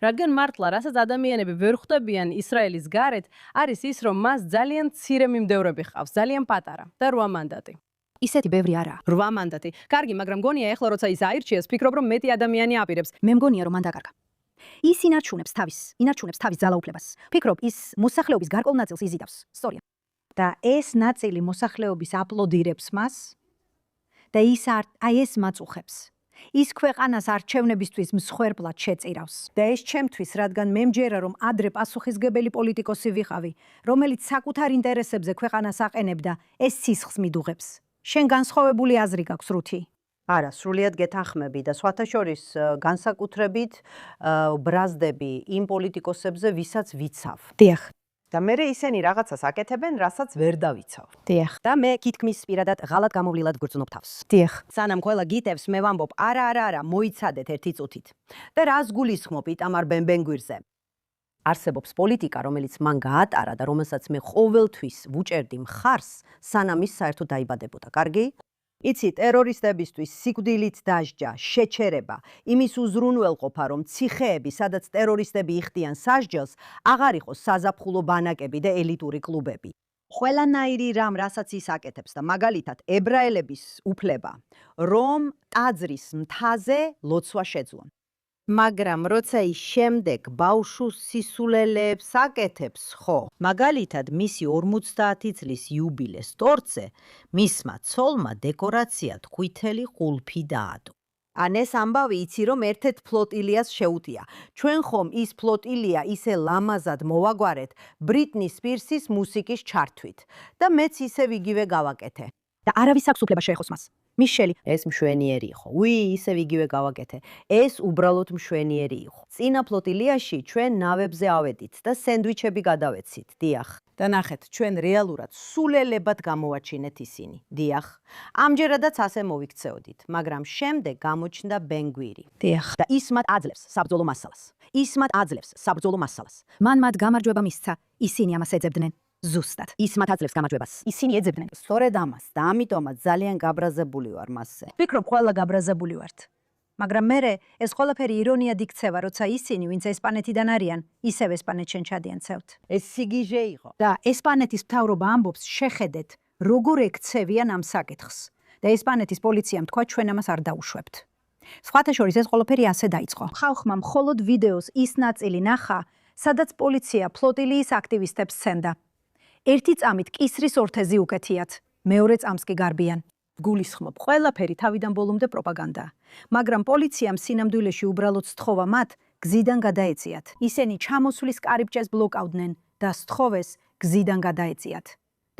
რადგან მართლა, რასაც ადამიანები ვერ ხვდებიან ისრაელის გარეთ, არის ის, რომ მას ძალიან მცირე მიმდევრები ჰყავს, ძალიან პატარა და 8 მანდატი. ისეთი ბევრი არა. 8 მანდატი. კარგი, მაგრამ გონია ეხლა როცა ის აირჩიეს, ფიქრობ რომ მეტი ადამიანი აპირებს. მე მგონია რომ მან დაკარგა. ის ინარჩუნებს თავის ძალაუფლებას. ფიქრობ, ის მოსახლეობის გარკვეულ ნაწილს იზიდავს. სწორია. და ეს ნაწილი მოსახლეობის აპლოდირებს მას და ეს მაწუხებს. ის ქვეყანას არჩევნებისთვის მსხვერპლად შეწირავს. და ეს ჩემთვის, რადგან მე მჯერა რომ ადრე პასუხისგებელი პოლიტიკოსი ვიყავი, რომელიც საკუთარ ინტერესებზე ქვეყანას აყენებდა, ეს სისხლს მიდუღებს. შენ განსხვავებული აზრი გაქვს, რუთი? არა, სრულიად გეთანხმები და სხვათა შორის განსაკუთრებით ბრაზდები იმ პოლიტიკოსებზე, ვისაც ვიცავ. დიახ. და მე ისინი რაღაცას აკეთებენ, რასაც ვერ დავიცავ. დიახ. და მე კითქმის პირადად ღალატ გამოვლილად გრძნობ თავს. დიახ. სანამ ყველა გიტევს, მე ვამბობ, არა, მოიცადეთ ერთი წუთით. და რას გულისხმობ იტამარ ბენ-ბენგვირზე? არსებობს პოლიტიკა, რომელიც მან გაატარა და რომელსაც მე ყოველთვის ვუჭერდი მხარს, სანამ ის საერთოდ დაიბადებოდა. კარგი? იცი, ტერორისტებისთვის სიკვდილით დასჯა, შეჩერება, იმის უზრუნველყოფა, რომ ციხეები, სადაც ტერორისტები იხდიან სასჯელს, აღარ იყოს საზაფხულო ბანაკები და ელიტური კლუბები. ყველანაირი რამ, რასაც ის აკეთებს და მაგალითად ებრაელების უფლება, რომ ტაძრის მთაზე ლოცვა შეძლონ. მაგრამ როცა ის შემდეგ ბავშვს სისულელეებს აკეთებს, ხო, მაგალითად მისი 50 წლის იუბილეს ტორტზე მისმა ცოლმა დეკორაციად ყვითელი ყულფი დაადო. ან ეს ამბავი იცი რომ ერთ-ერთ ფლოტილიას შეუტია. ჩვენ ხომ ის ფლოტილია ისე ლამაზად მოვაგვარეთ ბრიტნი სპირსის მუსიკის ჩართვით და მეც ისევ იგივე გავაკეთე. და არავის აქვს უფლება შეეხოს მას. მიშელი, ეს მშვენიერი იყო. ისევ იგივე გავაკეთე. ეს უბრალოდ მშვენიერი იყო. წინა ფლოტილიაში ჩვენ ნავებზე ავედით და სენდვიჩები გადავეცით. დიახ. და ნახეთ, ჩვენ რეალურად სულელებად გამოვაჩინეთ ისინი. დიახ. ამჯერადაც ასე მოვიქცეოდით, მაგრამ შემდეგ გამოჩნდა ბენგვირი. დიახ. და ის მათ აძლევს საბრძოლო მასალას. მან მათ გამარჯვება მისცა, ისინი ამას ეძებდნენ. ზუსტად. ის მათ აძლევს გამარჯვებას. ისინი ეძებდნენ. სწორედ ამას და ამიტომაც ძალიან გაბრაზებული ვარ მასზე. ვფიქრობ, ყველა გაბრაზებული ვართ. მაგრამ მე ეს ყველაფერი ირონიად იქცევა, როცა ისინი, ვინც ესპანეთიდან არიან, ისევ ესპანეთშენ ჩადიანცევთ. ეს სიგიჟე იყო. და ესპანეთის მთავრობა ამბობს, შეხედეთ, როგორ ექცევიან ამ საკითხს. და ესპანეთის პოლიციამ თქვა, ჩვენ ამას არ დაუშვებთ. სხვათა შორის ეს ყველაფერი ასე დაიწყო. ხალხმა მხოლოდ ვიდეოს ის ნაწილი ნახა, სადაც პოლიცია ფლოტილიის აქტივისტებს სცემდა. ერთი წამით კისრის ორთეზი უკეთიათ, მეორე წამს კი გარბიან. გულისხმობ, ყველაფერი თავიდან ბოლომდე პროპაგანდაა. მაგრამ პოლიციამ სინამდვილეში უბრალოდ სთხოვა მათ გზიდან გადაეციათ. ისინი ჩამოსვლის კარიბჭეს ბლოკავდნენ და სთხოვეს გზიდან გადაეციათ.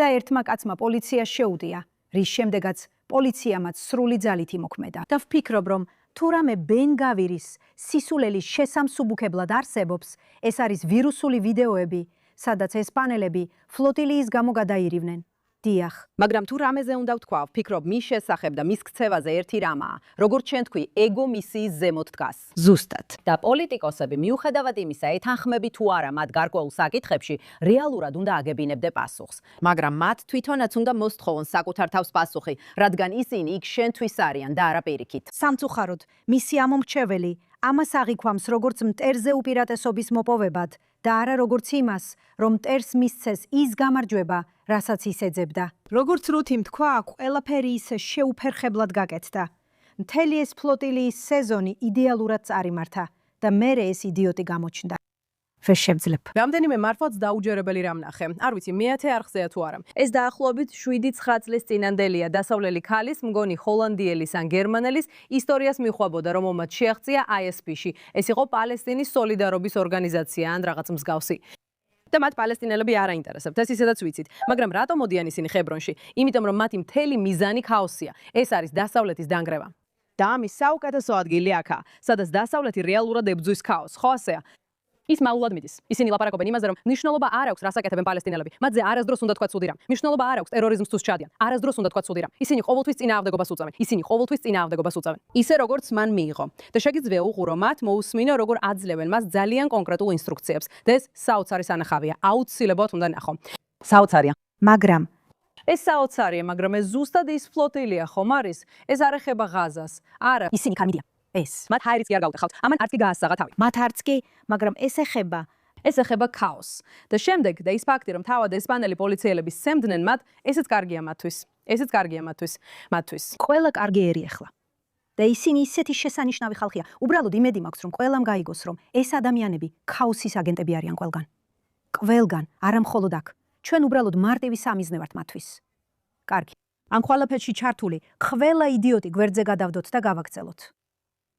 და ერთმა კაცმა პოლიციას შეუდია, რის შემდეგაც პოლიცია მათ სრული ძალით იმოქმედა. და ვფიქრობ, რომ თუ რამე ბენ-გავირის სისულელის შესამსუბუქებლად არსებობს, ეს არის ვირუსული ვიდეოები, სადაც ესპანელები ფლოტილიის გამო გადაირივნენ. დიახ. მაგრამ თუ რამეზე უნდა ვთქვა, ვფიქრობ მის შესახებ და მის ქცევაზე ერთი რამაა, როგორც ჩვენ თქვი, ეგო მისიის ზემოთ დგას. ზუსტად. და პოლიტიკოსები მიუხედავად იმისა, ეთანხმები თუ არა მათ გარკვეულ საკითხებში, რეალურად უნდა აგებინებდე პასუხს. მაგრამ მათ თვითონაც უნდა მოსთხოვონ საკუთარ თავს პასუხი, რადგან ისინი იქ შენთვის არიან და არა პირიქით. სამწუხაროდ, მისი ამომრჩეველი ამას აღიქვამს როგორც მტერზე უპირატესობის მოპოვებად და არა როგორც იმას, რომ მტერს მისცეს ის გამარჯვება, რასაც ის ეძებდა. როგორც რუთიმ თქვა, ყველაფერი ისე შეუფერხებლად გაკეთდა. მთელი ეს ფლოტილიის სეზონი იდეალურად წარიმართა და მერე ეს იდიოტი გამოჩნდა. ვერ შევძლებ. რამდენიმე მართლაც დაუჯერებელი რამ ნახე. არ ვიცი, მეათე არხზეა თუ არა. ეს დაახლოებით 7-9 წლის წინანდელია დასავლელი ქალის, მგონი ჰოლანდიელის ან გერმანელის ისტორიას მიხვაბოდა, რომ ომად შეაღწია ISP-ში. ეს იყო პალესტინის სოლიდარობის ორგანიზაცია ან რაღაც მსგავსი. და მათ პალესტინელები არ აინტერესებთ, ეს ისედაც ვიცით. მაგრამ რატომ მოდიან ისინი ხებრონში? იმიტომ რომ მათი მთელი მიზანი ქაოსია. ეს არის დასავლეთის დანგრევა. და ამის საუკეთესო ადგილი აქაა, სადაც დასავლეთი რეალურად ებძვის ქაოსს. ხო ასეა? ის მაულად მიდის. ისინი ლაპარაკობენ იმაზე, რომ მნიშვნელობა არ აქვს რას აკეთებენ პალესტინელები. მათზე არასდროს უნდა თქვა ცუდი რამ. მნიშვნელობა არ აქვს ტერორიზმს თუ სჩადიან. არასდროს უნდა თქვა ცუდი რამ. ისინი ყოველთვის წინააღმდეგობას უწევენ. ისინი ყოველთვის წინააღმდეგობას უწევენ. ისე როგორც მან მიიღო. და შეგიძლია უყურო მათ, მოусმინო როგორ აძლევენ მას ძალიან კონკრეტულ ინსტრუქციებს. და ეს საოცარი სანახავია. აუცილებლად უნდა ნახო. საოცარია. მაგრამ ეს საოცარია, მაგრამ ეს ზუსტად ის ფლოტილია ხომ არის? ეს არ ეხება ღაზას. არა, ისინი ქარმიდია. ეს. მათ ჰაერიც კი არ გაუტეხავთ. ამან არც კი გაასაღა თავი. მათ არც კი, მაგრამ ეს ეხება ქაოსს. და შემდეგ და ის ფაქტი, რომ თავად ესპანელი პოლიციელები სცემდნენ მათ, ესეც კარგია მათთვის. ყველა კარგი ერი ახლა. და ისინი ისეთი შესანიშნავი ხალხია. უბრალოდ იმედი მაქვს, რომ ყველამ გაიგოს, რომ ეს ადამიანები ქაოსის აგენტები არიან ყველგან. ყველგან, არა მხოლოდ აქ. ჩვენ უბრალოდ მარტივი სამიზნე ვართ მათთვის. კარგი. ამ ყველაფერში ჩართული ყველა იდიოტი გვერდზე გადავდოთ და გავაგრძელოთ.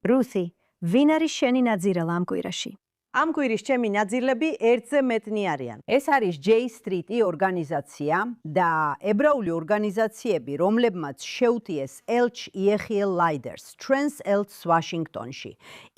რუსი, ვინ არის შენი ნაძირალა ამ კვირაში? ამ კვირის ჩემი ნაძილები ერთზე მეტნი არიან. ეს არის J Street-ი ორგანიზაცია და ებრაული ორგანიზაციები, რომლებმაც შეუტიეს ელჩ იეხიელ ლაიდერს, ჩვენს ელჩს ვაშინგტონში.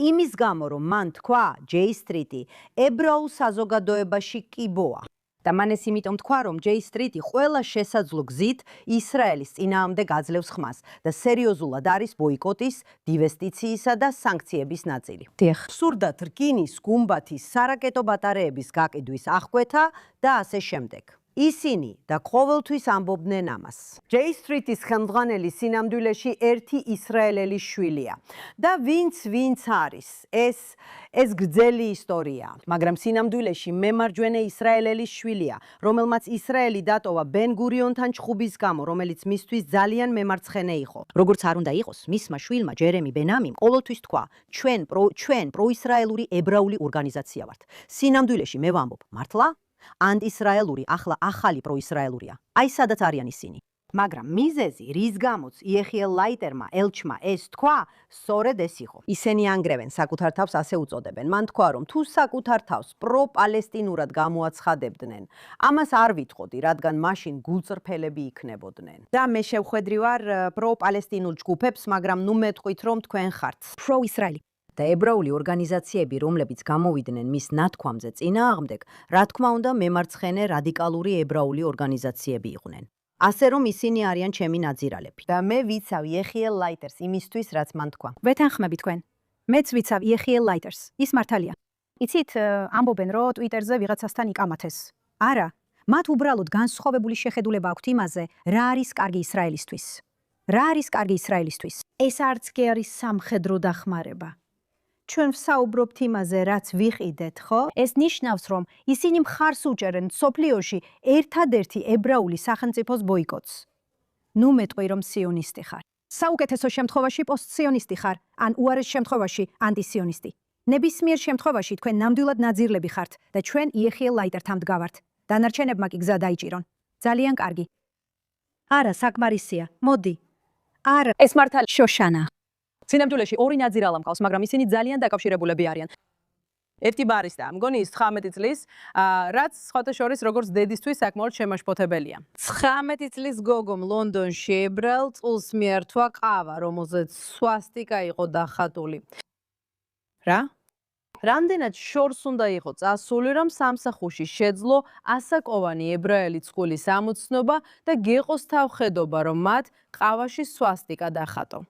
იმის გამო, რომ მან თქვა J Street-ი ებრაულ საზოგადოებაში კიბოა. და მან ეს იმიტომ თქვა, რომ J Street-ი ყველა შესაძლო გზით ისრაელის წინააღმდეგ აძლევს ხმას და სერიოზულად არის ბოიკოტის, დივესტიციისა და სანქციების ნაწილი. დიახ. სურდათ რკინის, გუმბათის, სარაკეტო ბატარეების გაყიდვის აღკვეთა და ასე შემდეგ. ისინი და ყოველთვის ამბობდნენ ამას. J Street-ის ხელმძღვანელი სინამდვილეში ერთი ისრაელელი შვილია. და ვინც არის, ეს გრძელი ისტორია, მაგრამ სინამდვილეში მემარჯვენე ისრაელელი შვილია, რომელმაც ისრაელი დატოვა ბენ-გურიონთან ჩხუბის გამო, რომელიც მისთვის ძალიან მემარცხენე იყო. როგორც არ უნდა იყოს, მისმა შვილმა ჯერემი ბენამიმ ყოველთვის თქვა, ჩვენ პროისრაელური ებრაული ორგანიზაცია ვართ. სინამდვილეში მე ვამბობ, მართლა? ანტისრაელური, ახლა ახალი პროისრაელურია. აი სადაც არიან ისინი. მაგრამ მიზეზი, რის გამოც იეხიელ ლაიტერმა ელჩმა ეს თქვა, სწორედ ეს იყო. ისინი ანგრევენ საკუთარ თავს ასე უწოდებენ. მან თქვა, რომ თუ საკუთარ თავს პრო-პალესტინურად გამოაცხადებდნენ, ამას არ ვიტყოდი, რადგან მაშინ გულწრფელები იქნებოდნენ. და მე შევხვედრი ვარ პრო-პალესტინულ ჯგუფებს, მაგრამ ნუ მეტყვით, რომ თქვენ ხართ პროისრაელი. და ებრაული ორგანიზაციები, რომლებიც გამოვიდნენ მის ნათქვამზე წინააღმდეგ, რა თქმა უნდა, მემარცხენე რადიკალური ებრაული ორგანიზაციები იყვნენ. ასე რომ ისინი არიან ჩემი ნაძირალები. და მე ვიცავ იეხიელ ლაიტერს იმისთვის, რაც მან თქვა. ვეთანხმებით თქვენ. მეც ვიცავ იეხიელ ლაიტერს. ის მართალია. იცით, ამბობენ, რომ Twitter-ზე ვიღაცასთან იკამათეს. არა, მათ უბრალოდ განსხვავებული შეხედულება აქვთ იმაზე, რა არის კარგი ისრაელისთვის. ეს არც კი არის სამხედრო დახმარება. ჩვენ ვსაუბრობთ იმაზე, რაც ვიყიდეთ, ხო? ეს ნიშნავს, რომ ისინი მხარს უჭერენ სოფლიოში ერთადერთი ებრაული სახელმწიფოს ბოიკოტს. ნუ მეტყვი, რომ სიონისტი ხარ. საუკეთესო შემთხვევაში პოსტსიონისტი ხარ, ან უარეს შემთხვევაში ანტისიონისტი. ნებისმიერ შემთხვევაში თქვენ ნამდვილად ნაძირლები ხართ და ჩვენ იეხიელ ლაიტერთან მდგავართ. დანარჩენებმა კი გზა დაიჭირონ. ძალიან კარგი. არა, საკმარისია. მოდი. არა, ეს მართალია. შოშანა. სინამდვილეში ორი ნაძირალა მყავს, მაგრამ ისინი ძალიან დაკავშირებულები არიან. ერთი ბარისტა, მგონი ის 19 წლის, რაც სხვათა შორის როგორც დედისთვის საკმაოდ შემაშფოთებელია. 19 წლის გოგომ ლონდონში ებრაელ წყულს მიართვა ყავა, რომელზეც სვასტიკა იყო დახატული. რა? რამდენად შორს უნდა იყო წასული, რომ სამსახურში შეძლო ასაკოვანი ებრაელი წყულის ამოცნობა და გეყოს თავხედობა, რომ მათ ყავაში სვასტიკა დახატო.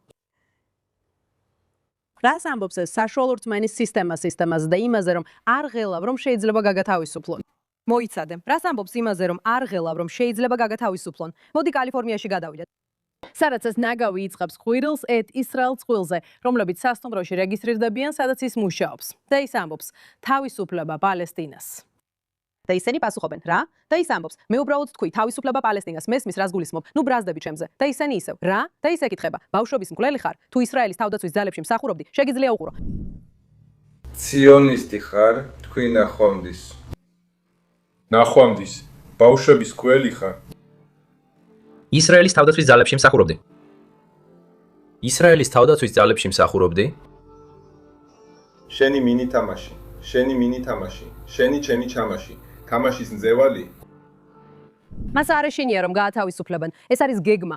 რას ამბობს ეს საშუალო რწმენის სისტემაზე და იმაზე, რომ არ ღელავ, რომ შეიძლება გაგათავისუფლონ? მოიცადე. რას ამბობს იმაზე, რომ არ ღელავ, რომ შეიძლება გაგათავისუფლონ? მოდი კალიფორნიაში გადავიდეთ. სადაც ეს ნაგავი იწყებს ხვირილს ისრაელ წყვილზე, რომლებიც სასტუმროში რეგისტრირდებიან, სადაც ის მუშაობს. და ის ამბობს, თავისუფლება პალესტინას. და ისინი პასუხობენ, რა? და ის ამბობს, მე უბრალოდ თქვი, თავისუფლება პალესტინას, მესმის რას გულისხმობ? ნუ ბრაზდები ჩემზე. და ისინი ისევ, რა? და ის ეკითხება, ბავშვობის მკვლელი ხარ? თუ ისრაელის თავდაცვის ძალებში მსახურობდი, შეგიძლია უყურო. ციონისტი ხარ? თქვი ნახვამდის. ნახვამდის. ბავშვების მკვლელი ხარ? ისრაელის თავდაცვის ძალებში მსახურობდი. ისრაელის თავდაცვის ძალებში მსახურობდი? შენი მინი თამაში. შენი ჩემი ჩამაში. თამაშის მძევალი? მას არ ეშინია რომ გაათავისუფლებენ. ეს არის გეგმა.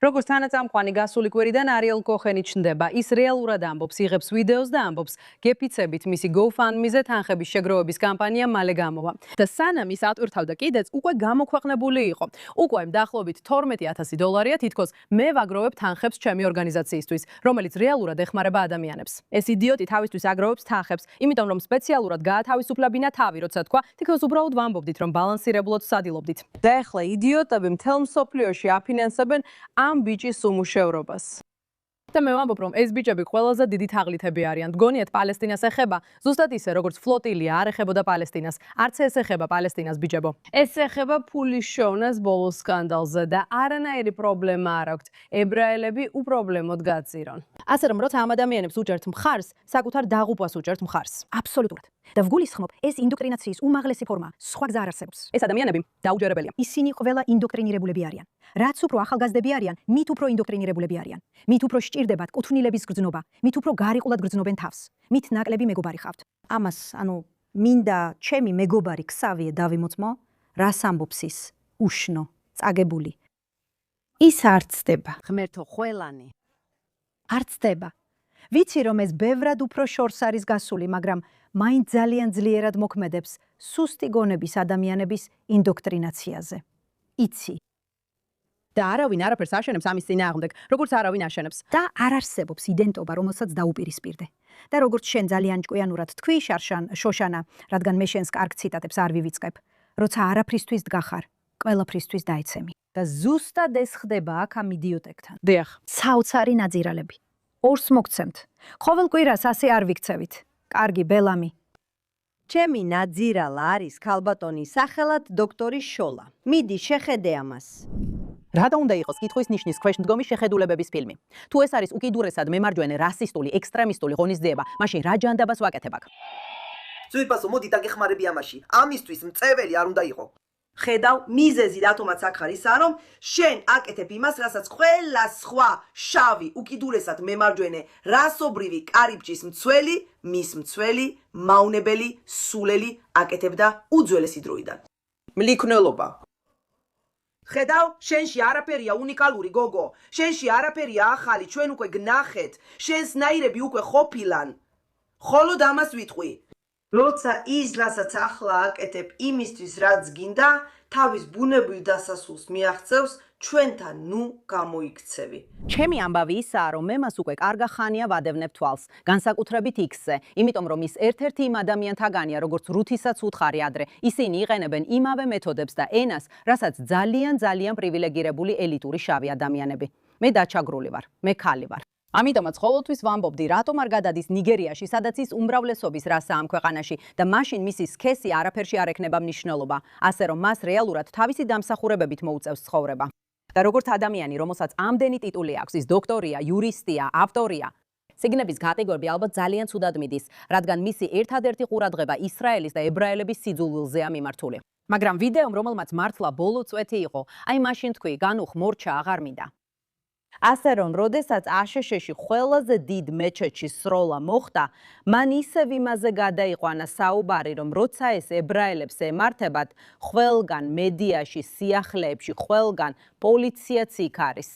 როგორც თანაწამყვანი გასული კვირიდან არიელ კოხენი ჩნდება. ის რეალურად ამბობს, იღებს ვიდეოს და ამბობს, გეფიცებით მისი GoFundMe-ზე თანხების შეგროვების კამპანია მალე გამოვა. და სანამ ის ატვირთავდა კიდეც, უკვე გამოქვეყნებული იყო. უკვე დაახლოებით $12,000 თითქოს მე ვაგროვებ თანხებს ჩემი ორგანიზაციისთვის, რომელიც რეალურად ეხმარება ადამიანებს. ეს იდიოტი თავისთვის აგროვებს თანხებს, იმიტომ რომ სპეციალურად გაათავისუფლებინა თავი, როცა თქვა, თითქოს უბრალოდ ვამბობდით, რომ ბალანსირებულად ვსადილობდით. და ეხლა იდიოტები მთელ მსოფლიოში აფინანსებენ ამ ბიჭის უმუშევრობას. და მე ვამბობ, რომ ეს ბიჭები ყველაზე დიდი თაღლითები არიან. გონიათ პალესტინას ეხება, ზუსტად ისე, როგორც ფლოტილია არ ეხებოდა პალესტინას. არც ეს ეხება პალესტინას ბიჭებო. ეს ეხება ფულის შოვნას ბოლო სკანდალზე და არანაირი პრობლემა არ აქვს. ებრაელები უპრობლემოდ გაწირონ. ასე რომ, როცა ამ ადამიანებს უჭერთ მხარს, საკუთარ დაღუპვას უჭერთ მხარს. აბსოლუტურად. და ვგულისხმობ, ეს ინდოქტრინაციის უმაღლესი ფორმა სხვა გზა არ არსებობს. ეს ადამიანები დაუჯერებელია. ისინი ყველა ინდოქტრინირებულები არიან. რაც უფრო ახალგაზრდები არიან, მით უფრო ინდოქტრინირებულები არიან. მით უფრო სჭირდებათ კუთვნილების გრძნობა, მით უფრო გარიყულად გრძნობენ თავს. მით ნაკლები მეგობარი ხავთ. ამას, მინდა ჩემი მეგობარი ქსავიე დავიმოწმო, რას ამბობს ის, უშნო, წაგებული. ის არ ცდება. ღმერთო ყველანი. არ ცდება. ვიცი რომ ეს ბევრად უფრო შორს არის გასული, მაგრამ მაინც ძალიან ძლიერად მოქმედებს სუსტი გონების ადამიანების ინდოქტრინაციაზე. იცი. და არავინ არაფერს აშენებს ამის წინააღმდეგ, როგორც არავინ აშენებს. და არ არსებობს იდენტობა, რომელსაც დაუპირისპირდე. და როგორც შენ ძალიან ჭკვიანურად თქვი, შოშანა, რადგან მე შენს კარგ ციტატებს არ ვივიწყებ, როცა არაფრისთვის დგახარ, ყველაფრისთვის დაეცემი. და ზუსტად ეს ხდება აქ ამ იდიოტებთან. დიახ. საოცარი ნაძირალები. ორს მოგცემთ. ყოველ კვირას ასე არ ვიქცევით. კარგი, ბელამი. ჩემი ნაძირალა არის ქალბატონის სახელად დოქტორი შოლა. მიდი, შეხედე ამას. რატომ უნდა იყოს კითხვის ნიშნის ქვეშ მდგომი შეხედულებების ფილმი? თუ ეს არის უკიდურესად მემარჯვენე რასისტული, ექსტრემისტული ღონისძიება, მაშინ რა ჯანდაბას ვაკეთებ აქ? ძვირფასო, მოდი დაგეხმარები ამაში. ამისთვის მწეველი არ უნდა იყო. ხედავ, მიზეზი რატომაც აქ არისაა, რომ შენ აკეთებ იმას, რასაც ყველა სხვა შავი, უკიდურესად მემარჯვენე, რასობრივი კარიბჭის მცველი, მის მცველი, მავნებელი, სულელი აკეთებდა უძველესი დროიდან. მლიქნელობა. ხედავ, შენში არაფერია უნიკალური გოგო, შენში არაფერია ახალი, ჩვენ უკვე გნახეთ, შენს ნაირები უკვე ყოფილან. ხოლო ამას ვიტყვი. როცა ის, რასაც ახლა აკეთებ იმისთვის, რაც გინდა, თავის ბუნებრივ დასასრულს მიაღწევს, ჩვენთან გამოიქცევი. ჩემი ამბავი ისაა, რომ მე მას უკვე კარგა ხანია ვადევნებ თვალს, განსაკუთრებით X-ზე, იმიტომ რომ ის ერთ-ერთი იმ ადამიანთაგანია, როგორც რუთისაც უთხარი ადრე. ისინი იყენებენ იმავე მეთოდებს და ენას, რასაც ძალიან პრივილეგირებული ელიტური შავი ადამიანები. მე დაჩაგრული ვარ, მე ქალი ვარ. ამიტომაც ყოველთვის ვამბობდი, რატომ არ გადადის ნიგერიაში, სადაც ის უმრავლესობის რასაა ამ ქვეყანაში და მაშინ მისი სქესი არაფერში არ ექნება მნიშვნელობა, ასე რომ მას რეალურად თავისი დამსახურებებით მოუწევს ცხოვრება. და როგორც ადამიანი, რომელსაც ამდენი ტიტული აქვს, ის დოქტორია, იურისტია, ავტორია. სიგნების კატეგორია ალბათ ძალიან ცუდად მიდის, რადგან მისი ერთადერთი ყურადღება ისრაელის და ებრაელების სიძულვილზეა მიმართული. მაგრამ ვიდეომ, რომელმაც მართლა ბოლო წვეთი იყო, აი მაშინ თქვი, განუხ მორჩა აღარ მინდა. ასე რომ, როდესაც აშშ-ში ყველაზე დიდ მეჩეთში სროლა მოხდა, მან ისევ იმაზე გადაიყვანა საუბარი, რომ როცა ეს ებრაელებს ემართებათ, ყველგან მედიაში, სიახლეებში, ყველგან პოლიციაც იქ არის.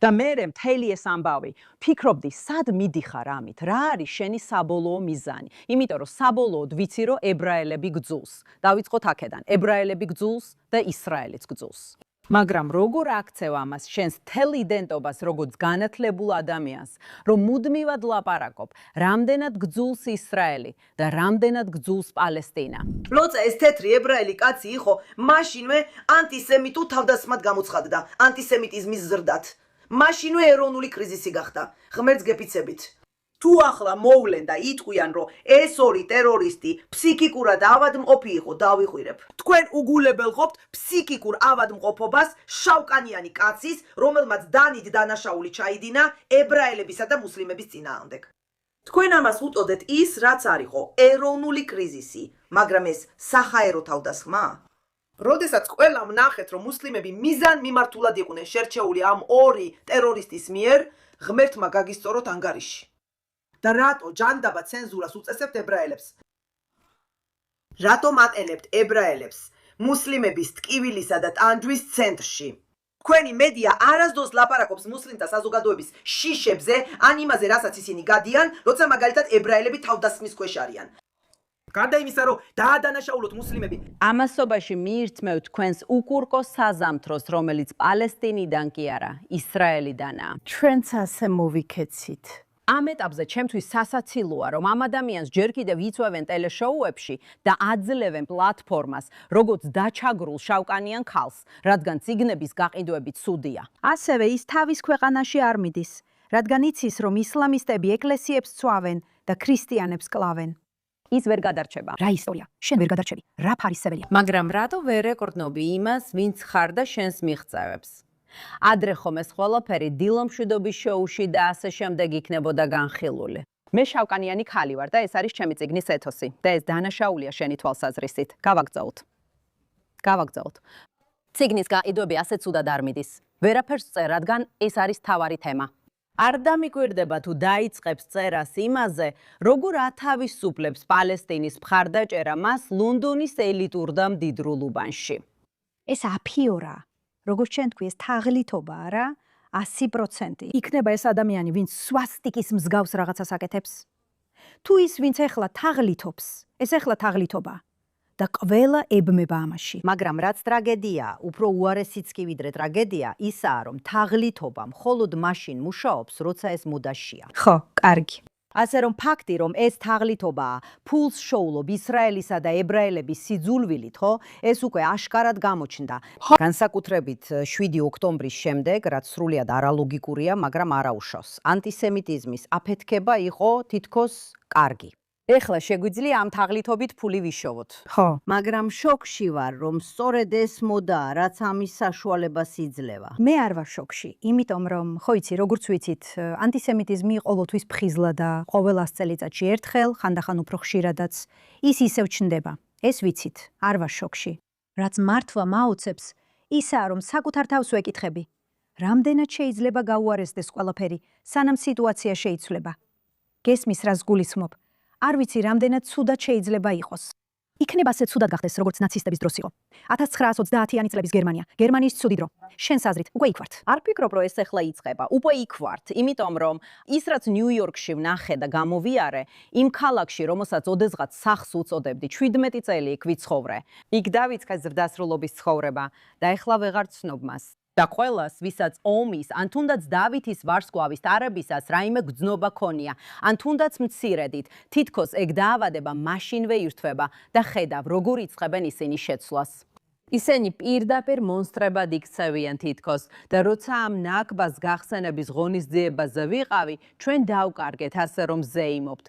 და მე მთელი ეს ამბავი, ფიქრობდი, სად მიდიხარ ამით, რა არის შენი საბოლოო მიზანი? იმიტომ რომ საბოლოოდ ვიცი, რომ ებრაელები გძულს. დავიწყოთ აქედან, ებრაელები გძულს და ისრაელიც გძულს. მაგრამ როგორ აქცევ ამას შენს თელ იდენტობას, როგორც განათლებულ ადამიანს, რომ მუდმივად ლაპარაკობ, რამდენად გძულს ისრაელი და რამდენად გძულს პალესტინა. როცა ეს თეთრი ებრაელი კაცი იყო, მაშინვე ანტისემიტულ თავდასხმად გამოცხადდა, ანტისემიტიზმის ზრდად. მაშინვე ეროვნული კრიზისი გახდა. ღმერთს გეფიცებით. თუ ახლა მოვლენ და იტყვიან, რომ ეს ორი ტერორისტი ფსიქიკურად ავადმყოფი იყო, დავიხვირებ. თქვენ უგულებელყოფთ ფსიქიკურ ავადმყოფობას შავკანიანი კაცის, რომელმაც დანით დანაშაული ჩაიდინა ებრაელებისა და მუსლიმების წინააღმდეგ. თქვენ ამას უწოდეთ ის, რაც არისო, ეროვნული კრიზისი, მაგრამ ეს საჰაერო თავდასხმაა. როდესაც ყველამ ნახეთ, რომ მუსლიმები მიზან მიმართულად იყვნენ შერჩეული ამ ორი ტერორისტის მიერ, ღმერთმა გაგისწოროთ ანგარიში. და რატო ჯანდაბა ცენზურას უწესებთ ებრაელებს? რატომ აყენებთ ებრაელებს მუსლიმების ტკივილისა და ტანჯვის ცენტრში? თქვენი მედია არასდროს ლაპარაკობს მუსლიმთა საზოგადოების შიშებზე, ან იმაზე, რასაც ისინი გადიან, როცა მაგალითად ებრაელები თავდასხმის ქვეშ არიან. გარდა იმისა, რომ დაადანაშაულოთ მუსლიმები, ამასობაში მიირთმევთ თქვენს უკურკო საზამთროს, რომელიც პალესტინიდან კი არა, ისრაელიდანაა. ჩვენც ასე მოვიქეცით. ამ ეტაპზე ჩემთვის სასაცილოა, რომ ამ ადამიანს ჯერ კიდევ იწვევენ ტელეშოუებში და აძლევენ პლატფორმას, როგორც დაჩაგრულ შავკანიან ქალს, რადგან ციგნების გაყიდვები ცუდია. ასევე ის თავის ქვეყანაში არ მიდის, რადგან იცის, რომ ისლამისტები ეკლესიებს ცვავენ და ქრისტიანებს კლავენ. ის ვერ გადარჩება. რა ისტორია? შენ ვერ გადარჩები. რა ფარისეველია? მაგრამ რატო ვერ ეკორდნობი იმას, ვინც ხარ და შენს მიღწევებს? ადრე ხომ ეს ყველაფერი დილომშვიდობის შოუში და ასე შემდეგ იქნებოდა განხილული. მე შავკანიანი ქალი ვარ და ეს არის ჩემი წიგნის ეთოსი და ეს დანაშაულია შენი თვალსაზრისით. გავაგზავნოთ. წიგნის გაყიდვები ასე ცუდად არ მიდის. ვერაფერს წერ, რადგან ეს არის თავარი თემა. არ დამიკვირდება თუ დაიწყებს წერას იმაზე, როგორ ათავისუფლებს პალესტინის მხარდაჭერა მას ლონდონის ელიტურ და მდიდრულ უბანში. ეს აფიორა. როგორც შენ თქვი, ეს თაღლითობა არა? 100%. იქნება ეს ადამიანი, ვინც სვასტიკის მსგავს რაღაცას აკეთებს? თუ ის, ვინც ეხლა თაღლითობს, ეს ეხლა თაღლითობა. და ყველა ებმება ამაში. მაგრამ რაც ტრაგედია, უფრო უარესიც კი ვიდრე ტრაგედია, ისაა, რომ თაღლითობა მხოლოდ მაშინ მუშაობს, როცა ეს მოდაშია. ხო, კარგი. ასე რომ ფაქტი, რომ ეს თაღლითობაა, ფულს შოულობ ისრაელისა და ებრაელების სიძულვილით, ხო? ეს უკვე აშკარად გამოჩნდა. განსაკუთრებით 7 ოქტომბრის შემდეგ, რაც სრულიად არალოგიკურია, მაგრამ არაუშავს. ანტისემიტიზმის აფეთქება იყო თითქოს კარგი. ეხლა შეგვიძლია ამ თაღლითობით ფული ვიშოვოთ. ხო. მაგრამ შოკში ვარ, რომ სწორედ ეს მოდაა, რაც ამის საშუალებას იძლევა. მე არ ვარ შოკში, იმიტომ რომ, ხო იცი, როგორც ვიცით, ანტისემიტიზმი ყოველთვის ფხიზლა და ყოველ 100 წელიწადში ერთხელ, ხანდახან უფრო ხშირადაც ის ისევ ჩნდება. ეს ვიცით, არ ვარ შოკში. რაც მართვა მაოცებს, ისაა, რომ საკუთარ თავს ვეკითხები. რამდენად შეიძლება გაუარესდეს ყველაფერი, სანამ სიტუაცია შეიცვლება. გესმის, რას გულისხმობ? არ ვიცი, რამდენად ცუდად შეიძლება იყოს. იქნება ასე ცუდად გახდეს, როგორც ნაცისტების დროს იყო. 1930-იანი წლების გერმანია, გერმანიის ცუდი დრო. შენს აზრით, უკვე იქ ვართ. არ ფიქრობ, რომ ეს ეხლა იწყება. უკვე იქ ვართ, იმიტომ რომ ის რაც ნიუ-იორკში ვნახე და გამოვიარე, იმ ქალაქში, რომელსაც ოდესღაც სახს უწოდებდი, 17 წელი იქ ვიცხოვრე. იქ დავიწყე ზრდასრულობის ცხოვრება და ეხლა ვეღარ ცნობ მას. და ყველას, ვისაც ომის, ან თუნდაც დავითის ვარსკვლავის ტარებისას რაიმე გრძნობა ქონია, ან თუნდაც მცირედით, თითქოს ეგ დაავადება მაშინვე ირთვება და ხედავ, როგორ იწყებენ ისინი შეცვლას. ისინი პირდაპირ მონსტრებად იქცევიან თითქოს და როცა ამ ნაკბას გახსენების ღონისძიებაზე ვიყავი, ჩვენ დავკარგეთ ასე რომ ზეიმობთ.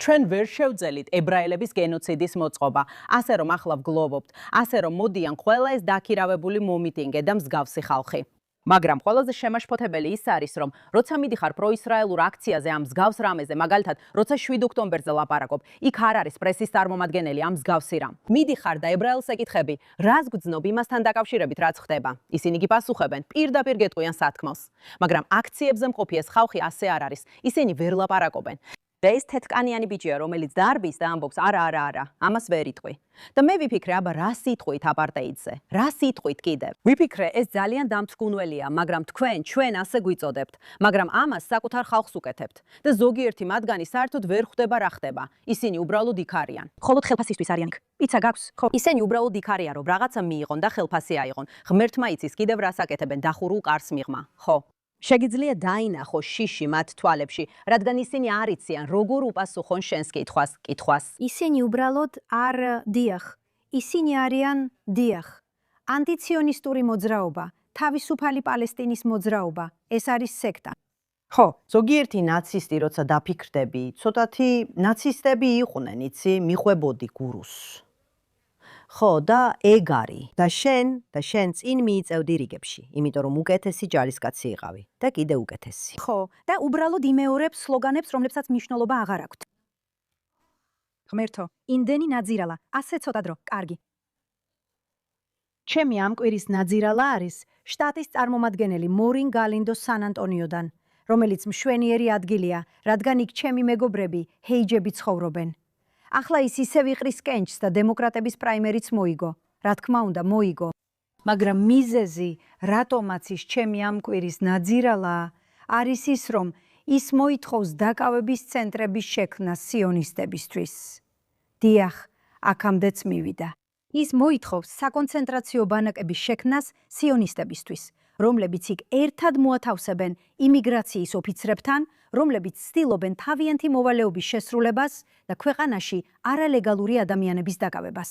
ჩვენ ვერ შევძელით ებრაელების გენოციდის მოწყობა, ასე რომ ახლა ვგლოვობთ, ასე რომ მოდიან ყველა ეს დაქირავებული მომიტინგე და მსგავსი ხალხი. მაგრამ ყველაზე შემაშფოთებელი ის არის, რომ როცა მიდიხარ პროისრაელურ აქციაზე ამ მსგავს რამეზე, მაგალითად, როცა 7 ოქტომბერზე ლაპარაკობ, იქ არ არის პრესის წარმომადგენელი ამ მსგავსი რამ. მიდიხარ და ებრაელს ეკითხები, რას გძნობ იმასთან დაკავშირებით, რაც ხდება. ისინი კი პასუხებენ, პირდაპირ გეტყვიან სათქმელს. მაგრამ აქციებზე მყოფი ეს ხალხი ასე არ არის. ისინი ვერ ლაპარაკობენ. და ეს თეთრკანიანი ბიჭია, რომელიც დარბის და ამბობს, არა, ამას ვერ იტყვი. და მე ვიფიქრე, აბა რა სიტყვით აპარტეიდზე? რა სიტყვით კიდევ? ვიფიქრე, ეს ძალიან დამთქმულია, მაგრამ ჩვენ ასე გვიწოდებთ, მაგრამ ამას საკუთარ ხალხს უკეთებთ. და ზოგიერთი მათგანი საერთოდ ვერ ხვდება რა ხდება. ისინი უბრალოდ იქ არიან. მხოლოდ ხელფასისთვის არიან იქ. პიცა გაქვს? ხო. ისინი უბრალოდ იქ არიან, რომ რაღაცა მიიღონ და ხელფასი აიღონ. ღმერთმა იცის კიდევ რას აკეთებენ დახურულ კარს მიღმა. ხო. შეგიძლია დაინახო შიში მათ თვალებში, რადგან ისინი არ იციან, როგორ უპასუხონ შენს კითხვას. ისინი უბრალოდ არ დიახ. ისინი არიან დიახ. ანტიციონისტური მოძრაობა, თავისუფალი პალესტინის მოძრაობა, ეს არის სექტა. ხო, ზოგიერთი ნაცისტი, როცა დაფიქრდები, ცოტათი ნაცისტები იყვნენ, იცი, მიყვებოდი გურუს. ხო, და ეგ არის. და შენ წინ მიიწევდი რიგებში, იმიტომ რომ უკეთესი ჯარისკაცი იყავი და კიდე უკეთესი. ხო, და უბრალოდ იმეორებ სლოგანებს, რომლებსაც მნიშვნელობა აღარ აქვთ. ღმერთო, იმდენი ნაძირალა, ასე ცოტა დრო, კარგი. ჩემი ამ კვირის ნაძირალა არის შტატის წარმომადგენელი მორინ გალინდო სან-ანტონიოდან, რომელიც მშვენიერი ადგილია, რადგან იქ ჩემი მეგობრები, ჰეიჯები ცხოვრობენ. ახლა ის ისევ იყრის კენჭს და დემოკრატების პრაიმერიც მოიგო. რა თქმა უნდა, მოიგო. მაგრამ მიზეზი, რატომაც ის ჩემი ამ კვირის ნაძირალა, არის ის, რომ ის მოითხოვს დაკავების ცენტრების შექმნას სიონისტებისთვის. დიახ, აქამდეც მივიდა. ის მოითხოვს საკონცენტრაციო ბანაკების შექმნას სიონისტებისთვის, რომლებიც იქ ერთად მოათავსებენ იმიგრაციის ოფიცრებთან, რომლებიც ცდილობენ თავიანთი მოვალეობის შესრულებას და ქვეყანაში არალეგალური ადამიანების დაკავებას.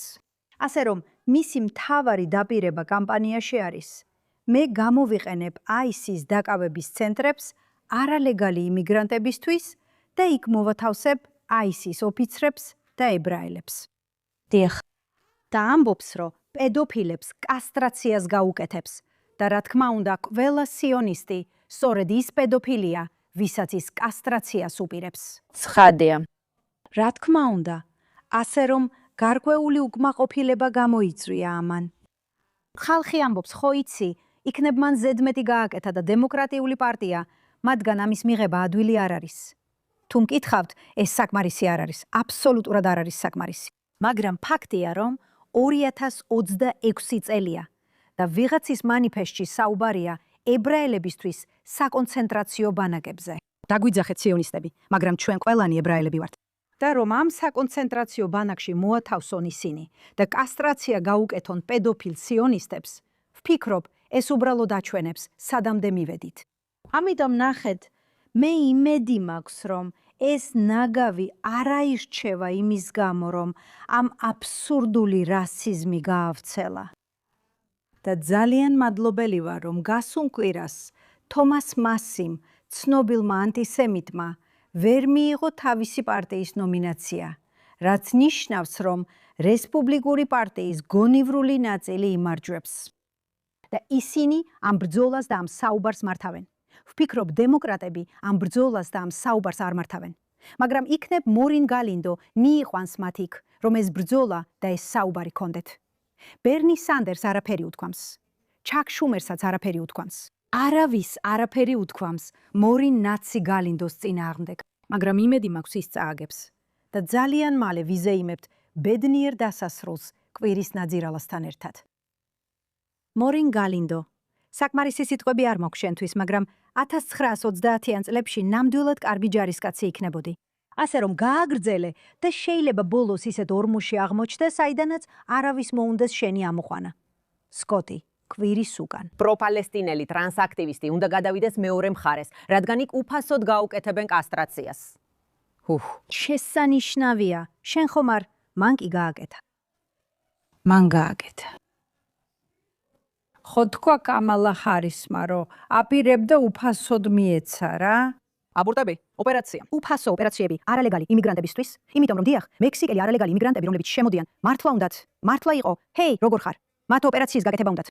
ასე რომ, მისი მთავარი დაპირება კამპანიაში არის: მე გამოვიყენებ ISIS დაკავების ცენტრებს არალეგალი იმიგრანტებისთვის და იქ მოვათავსებ ISIS ოფიცრებს და ებრაელებს. დიახ, და ამბობს, რომ პედოფილებს კასტრაციას გაუკეთებს და რა თქმა უნდა, ყველა სიონისტი სწორედ ის პედოფილია, ვისაც ის კასტრაციას უპირებს. ცხადია. რა თქმა უნდა, ასე რომ გარკვეული უკმაყოფილება გამოიწვია ამან. ხალხი ამბობს, ხო იცი, იქნებ მან ზედმეტი გააკეთა და დემოკრატიული პარტია, მათგან ამის მიღება ადვილი არ არის. თუ მკითხავთ, ეს საკმარისი არ არის, აბსოლუტურად არ არის საკმარისი. მაგრამ ფაქტია, რომ 2026 წელია და ვიღაცის მანიფესტში საუბარია ებრაელებისთვის საკონცენტრაციო ბანაკებზე. დაგვიძახეთ სიონისტები, მაგრამ ჩვენ ყველანი ებრაელები ვართ. და რომ ამ საკონცენტრაციო ბანაკში მოათავსონ ისინი და კასტრაცია გაუკეთონ პედოფილ სიონისტებს, ვფიქრობ, ეს უბრალოდ აჩვენებს, სადამდე მივედით. ამიტომ ნახეთ, მე იმედი მაქვს, რომ ეს ნაგავი არ აირჩევა იმის გამო, რომ ამ აბსურდული რასიზმი გაავრცელა. და ძალიან მადლობელი ვარ, რომ გასულ კვირას თომას მასიმ, ცნობილმა ანტისემიტმა, ვერ მიიღო თავისი პარტიის ნომინაცია, რაც ნიშნავს, რომ რესპუბლიკური პარტიის გონივრული ნაწილი იმარჯვებს. და ისინი ამ ბრძოლას და ამ საუბარს მართავენ. ვფიქრობ, დემოკრატები ამ ბრძოლას და ამ საუბარს არ მართავენ. მაგრამ იქნებ მორინ გალინდო მიიყვანს მათ იქ, რომ ეს ბრძოლა და ეს საუბარი კონდეთ. ბერნი სანდერს არაფერი უთქვამს. ჩაკ შუმერსაც არაფერი უთქვამს. არავის არაფერი უთქვამს მორინ ნაცი გალინდოს წინააღმდეგ. მაგრამ იმედი მაქვს ის წააგებს. და ძალიან მალე ვიზეიმებთ ბედნიერ დასასრულს კვირის ნაძირალასთან ერთად. მორინ გალინდო, საკმარისი სიტყვები არ მაქვს შენთვის, მაგრამ 1930-იან წლებში ნამდვილად კარგი ჯარისკაცი იქნებოდი. ასე რომ გააგრძელე და შეიძლება ბოლოს ისეთ ორმოში აღმოჩნდეს, საიდანაც არავის მოუნდეს შენი ამოყვანა. სკოტი, კვირის უკან. პროპალესტინელი ტრანსაქტივისტი უნდა გადავიდეს მეორე მხარეს, რადგან იქ უფასოდ გაუკეთებენ კასტრაციას. შესანიშნავია, შენ ხომ არ, მან კი გააკეთა. მან გააკეთა. ხო თქვა კამალა ჰარისმა, რომ აპირებდა უფასოდ მიეცა რა? აბორტები, ოპერაცია. უფასო ოპერაციები არალეგალი იმიგრანტებისთვის, იმიტომ რომ დიახ, მექსიკელი არალეგალი იმიგრანტები, რომლებიც შემოდიან, მართლა უნდათ, მართლა იყო, ჰეი, როგორ ხარ? მათ ოპერაციის გაკეთება უნდათ.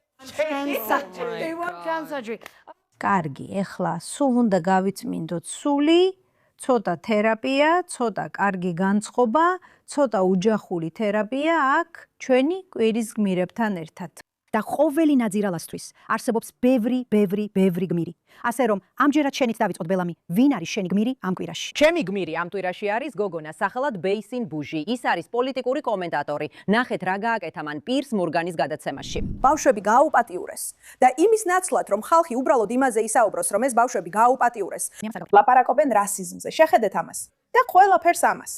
კარგი, ეხლა სულ უნდა გავიწმინდოთ სული, ცოტა თერაპია, ცოტა კარგი განწყობა, ცოტა უჯახური თერაპია აქ ჩვენი კვირის გმირებთან ერთად. და ყოველი ნაძირალასთვის არსებობს ბევრი გმირი. ასე რომ ამჯერად შენით დავიწყოთ ბელამი, ვინ არის შენი გმირი ამ კვირაში? ჩემი გმირი ამ კვირაში არის გოგონა სახელად ბეისინ ბუჟი. ის არის პოლიტიკური კომენტატორი. ნახეთ რა გააკეთა მან პირს მორგანის გადაცემაში. ბავშვები გააუპატიურეს და იმის ნაცვლად, რომ ხალხი უბრალოდ იმაზე ისაუბროს, რომ ეს ბავშვები გააუპატიურეს, ლაპარაკობენ რასიზმზე. შეხედეთ ამას. და ყველაფერს ამას.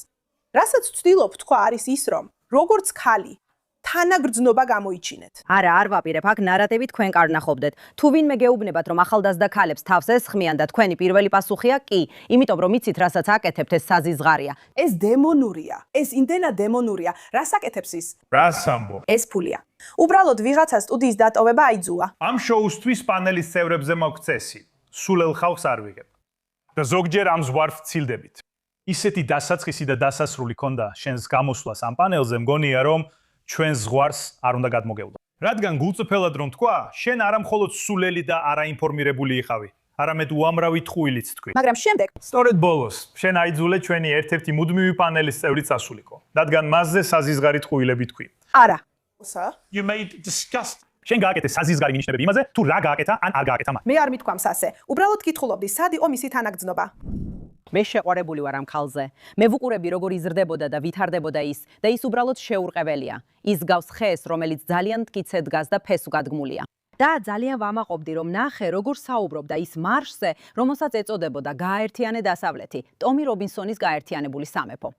რასაც ვცდილობ თქვა არის ის, რომ როგორც ხალი თანაგრძნობა გამოიჩინეთ. არა, არ ვაპირებ, აქ ნარატივი თქვენ კარნახობდეთ. თუ ვინმე გეუბნებათ, რომ ახალდაზრდა ქალებს თავს ესხმიან და თქვენი პირველი პასუხია კი, იმიტომ რომ იცით, რასაც აკეთებთ, ეს საზიზღარია. ეს დემონურია. ეს იმდენად დემონურია. რას აკეთებს ის? რას ამბობ? ეს ფულია. უბრალოდ ვიღაცა სტუდიის დატოვება აიძუა. ამ შოუსთვის პანელის წევრებზე მაქვს წესი. სულელ ხალხს არ ვიგებ. და ზოგჯერ ამ ზვარს ვცილდებით. ისეთი დასაწყისი და დასასრული ქონდა შენს გამოსვლას ამ პანელზე, მგონია რომ ჩვენ ზღვარს არ უნდა გადმოგევლო. რადგან გულწრფელად რომ თქვა, შენ არა მხოლოდ სულელი და არაინფორმირებული იყავი, არამედ უამრავი თხუილიც თქვი. მაგრამ შემდეგ, სწორედ ბოლოს, შენ აიძულე ჩვენი ერთ-ერთი მუდმივი პანელის წევრი წასულიყო, რადგან მასზე საზიზღარი თხუილები თქვი. არა. You made disgust. შენ გააკეთე საზიზღარი მინიშნებები იმაზე, თუ რა გააკეთა ან არ გააკეთა მათ. მე არ მithქვამს ასე. უბრალოდ კითხულობდი, სად იყო მისი თანაგრძნობა. მე შეყვარებული ვარ ამ ქალზე. მე ვუყურები როგორ იზრდებოდა და ვითარდებოდა ის და ის უბრალოდ შეურყეველია. ის გავს ხეს, რომელიც ძალიან მტკიცედ დგას და ფეს უგადგმულია. და ძალიან ვამაყობდი რომ ნახე როგორ საუბრობდა ის მარშზე, რომელსაც ეწოდებოდა გააერთიანე დასავლეთი, ტომი რობინსონის გაერთიანებული სამეფო.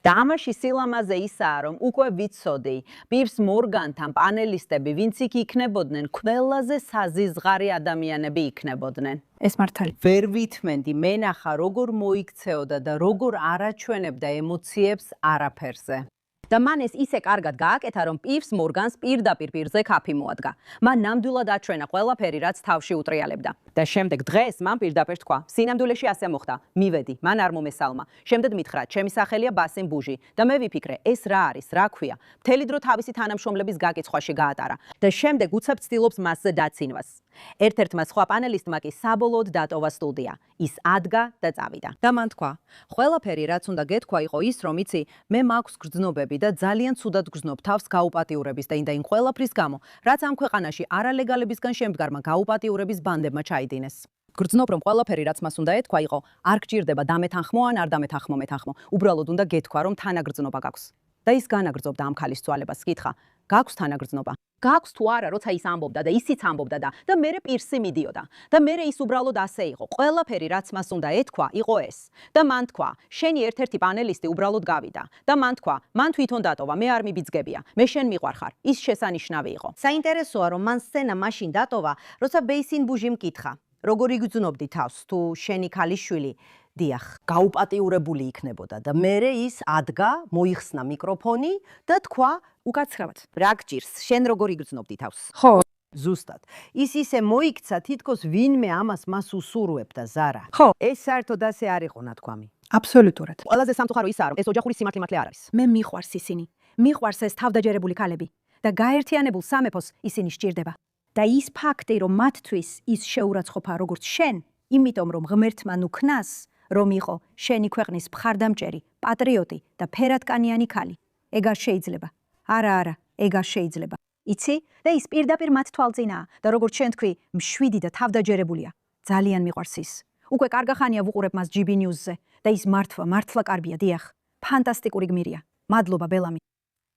და ამაში სილამაზე ისაა, რომ უკვე ვიცოდი, პირს მორგანთან პანელისტები, ვინც იქ იქნებოდნენ, ყველაზე საზიზღარი ადამიანები იქნებოდნენ. ეს მართალი. ვერ ვითმენდი, მენახა როგორ მოიქცეოდა და როგორ არაჩვენებდა ემოციებს არაფერზე. და მან ეს ისე კარგად გააკეთა, რომ პირს მორგანს პირდაპირ პირზე კაფი მოადგა. მან ნამდვილად აჩვენა ყველაფერი, რაც თავში უტრიალებდა. და შემდეგ დღეს მან პირდაპირ თქვა: "სინამდვილეში ასე მოხდა. მივედი, მან არ მომესალმა. შემდეგ მითხრა: "ჩემი სახელია ბასიმ ბუჟი" და მე ვიფიქრე: "ეს რა არის, რა ქვია?" მთელი დრო თავისი თანამშრომლების გაკიცხვაში გაატარა და შემდეგ უცებ ცდილობს მასზე დაცინვას. ერთ-ერთმა სხვა პანელისტმა კი საბოლოოდ დატოვა სტუდია. ის ადგა და წავიდა. და მან თქვა: "ყველაფერი, რაც უნდა გეთქვა, იყო ის, რომ იცი, მე მაქვს გრძნობები და ძალიან ცუდად გრძნობ თავს გაუპატიურების და იმ ყველაფრის გამო, რაც ამ ქვეყანაში არალეგალებისგან შემდგარმა გაუპატიურების ბანდებმა ჩაიდინეს. გრძნობ, რომ ყველაფერი, რაც მას უნდა ეთქვა, იყო არ გჭირდება დამეთანხმო ან არ დამეთანხმო მეთანხმო. უბრალოდ უნდა გეთქვა, რომ თანაგრძნობა გაქვს." და ის განაგრძობდა ამ ქალის ცვალებას. კითხა: "გაქვს თანაგრძნობა? გაქვს თუ არა, როცა ის ამბობდა და ისიც ამბობდა და მერე პირსი მიდიოდა. და მერე ის უბრალოდ ასე იყო. ყველაფერი, რაც მას უნდა ეთქვა, იყო ეს. და მან თქვა: "შენი ერთ-ერთი პანელისტი უბრალოდ გავიდა." და მან თქვა: "მან თვითონ დატოვა, მე არ მიბიძგებია. მე შენ მიყვარხარ." ის შესანიშნავი იყო. საინტერესოა, რომ მან სცენა მაშინ დატოვა, როცა ბეისინ ბუჟიმ კითხა: "როგორ იგრძნობდი თავს თუ შენი ქალიშვილი?" დიახ, გაუპატიურებული იქნებოდა და მერე ის ადგა, მოიხსნა მიკროფონი და თქვა: უკაცრავად. "რა გჭირს? შენ როგორ იგრძნობდი თავს?" ხო. ზუსტად. ის ისე მოიქცა, თითქოს ვინმე ამას მას უსურვებდა, ზარა. ხო. ეს საერთოდ ასე არ იყო ნათქვამი. აბსოლუტურად. ყველაზე სამწუხარო ისაა, რომ ეს ოჯახური სიმართლე არ არის. მე მიყვარს ისინი. მიყვარს ეს თავდაჯერებული ქალები და გაერთიანებულ სამეფოს ისინი სჭირდება. და ის ფაქტი, რომ მათთვის ის შეურაცხყოფა როგორც შენ, იმიტომ რომ ღმერთმა ნუქნას, რომ იყო შენი ქვეყნის მხარდამჭერი, პატრიოტი და ფერადკანიანი ქალი. ეგ არ შეიძლება. არა, ეგ არ შეიძლება. იცი? და ის პირდაპირ მათ თვალწინაა და როგორც შენ თქვი, მშვიდი და თავდაჯერებულია. ძალიან მიყვარს ის. უკვე კარგახანია ვუყურებ მას GB News-ზე და ის მართლა კარგია, დიახ. ფანტასტიკური გმირია. მადლობა ბელამი.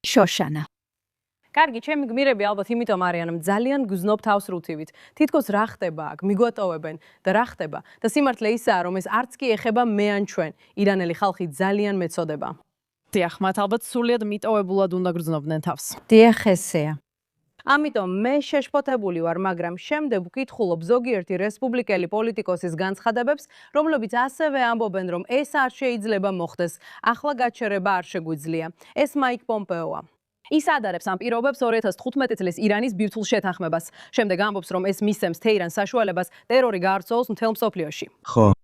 შოშანა. კარგი, ჩემი გმირები ალბათ იმიტომ არიან, რომ ძალიან გრძნობ თავს რუთივით. თითქოს რა ხდება აქ, მიგვატოვებენ და რა ხდება და სიმართლე ისაა, რომ ეს არც კი ეხება მე ან ჩვენ. ირანელი ხალხი ძალიან მეწოდება. დიახ, მათ ალბათ სულიად მიტოვებულად უნდა გრძნობდნენ თავს. დიახ, ესეა. ამიტომ მე შეშფოთებული ვარ, მაგრამ შემდეგ ვკითხულობ ზოგიერთი რესპუბლიკელი პოლიტიკოსის განცხადებებს, რომლებიც ასევე ამბობენ, რომ ეს არ შეიძლება მოხდეს. ახლა გაჩერება არ შეგვიძლია. ეს მაიკ პომპეოა. ის ადარებს ამ პირობებს 2015 წლის ირანის ბირთვულ შეთანხმებას. შემდეგ ამბობს, რომ ეს მისცემს თეირანს საშუალებას ტერორი გაარწოვოს მთელ მსოფლიოში. ხო.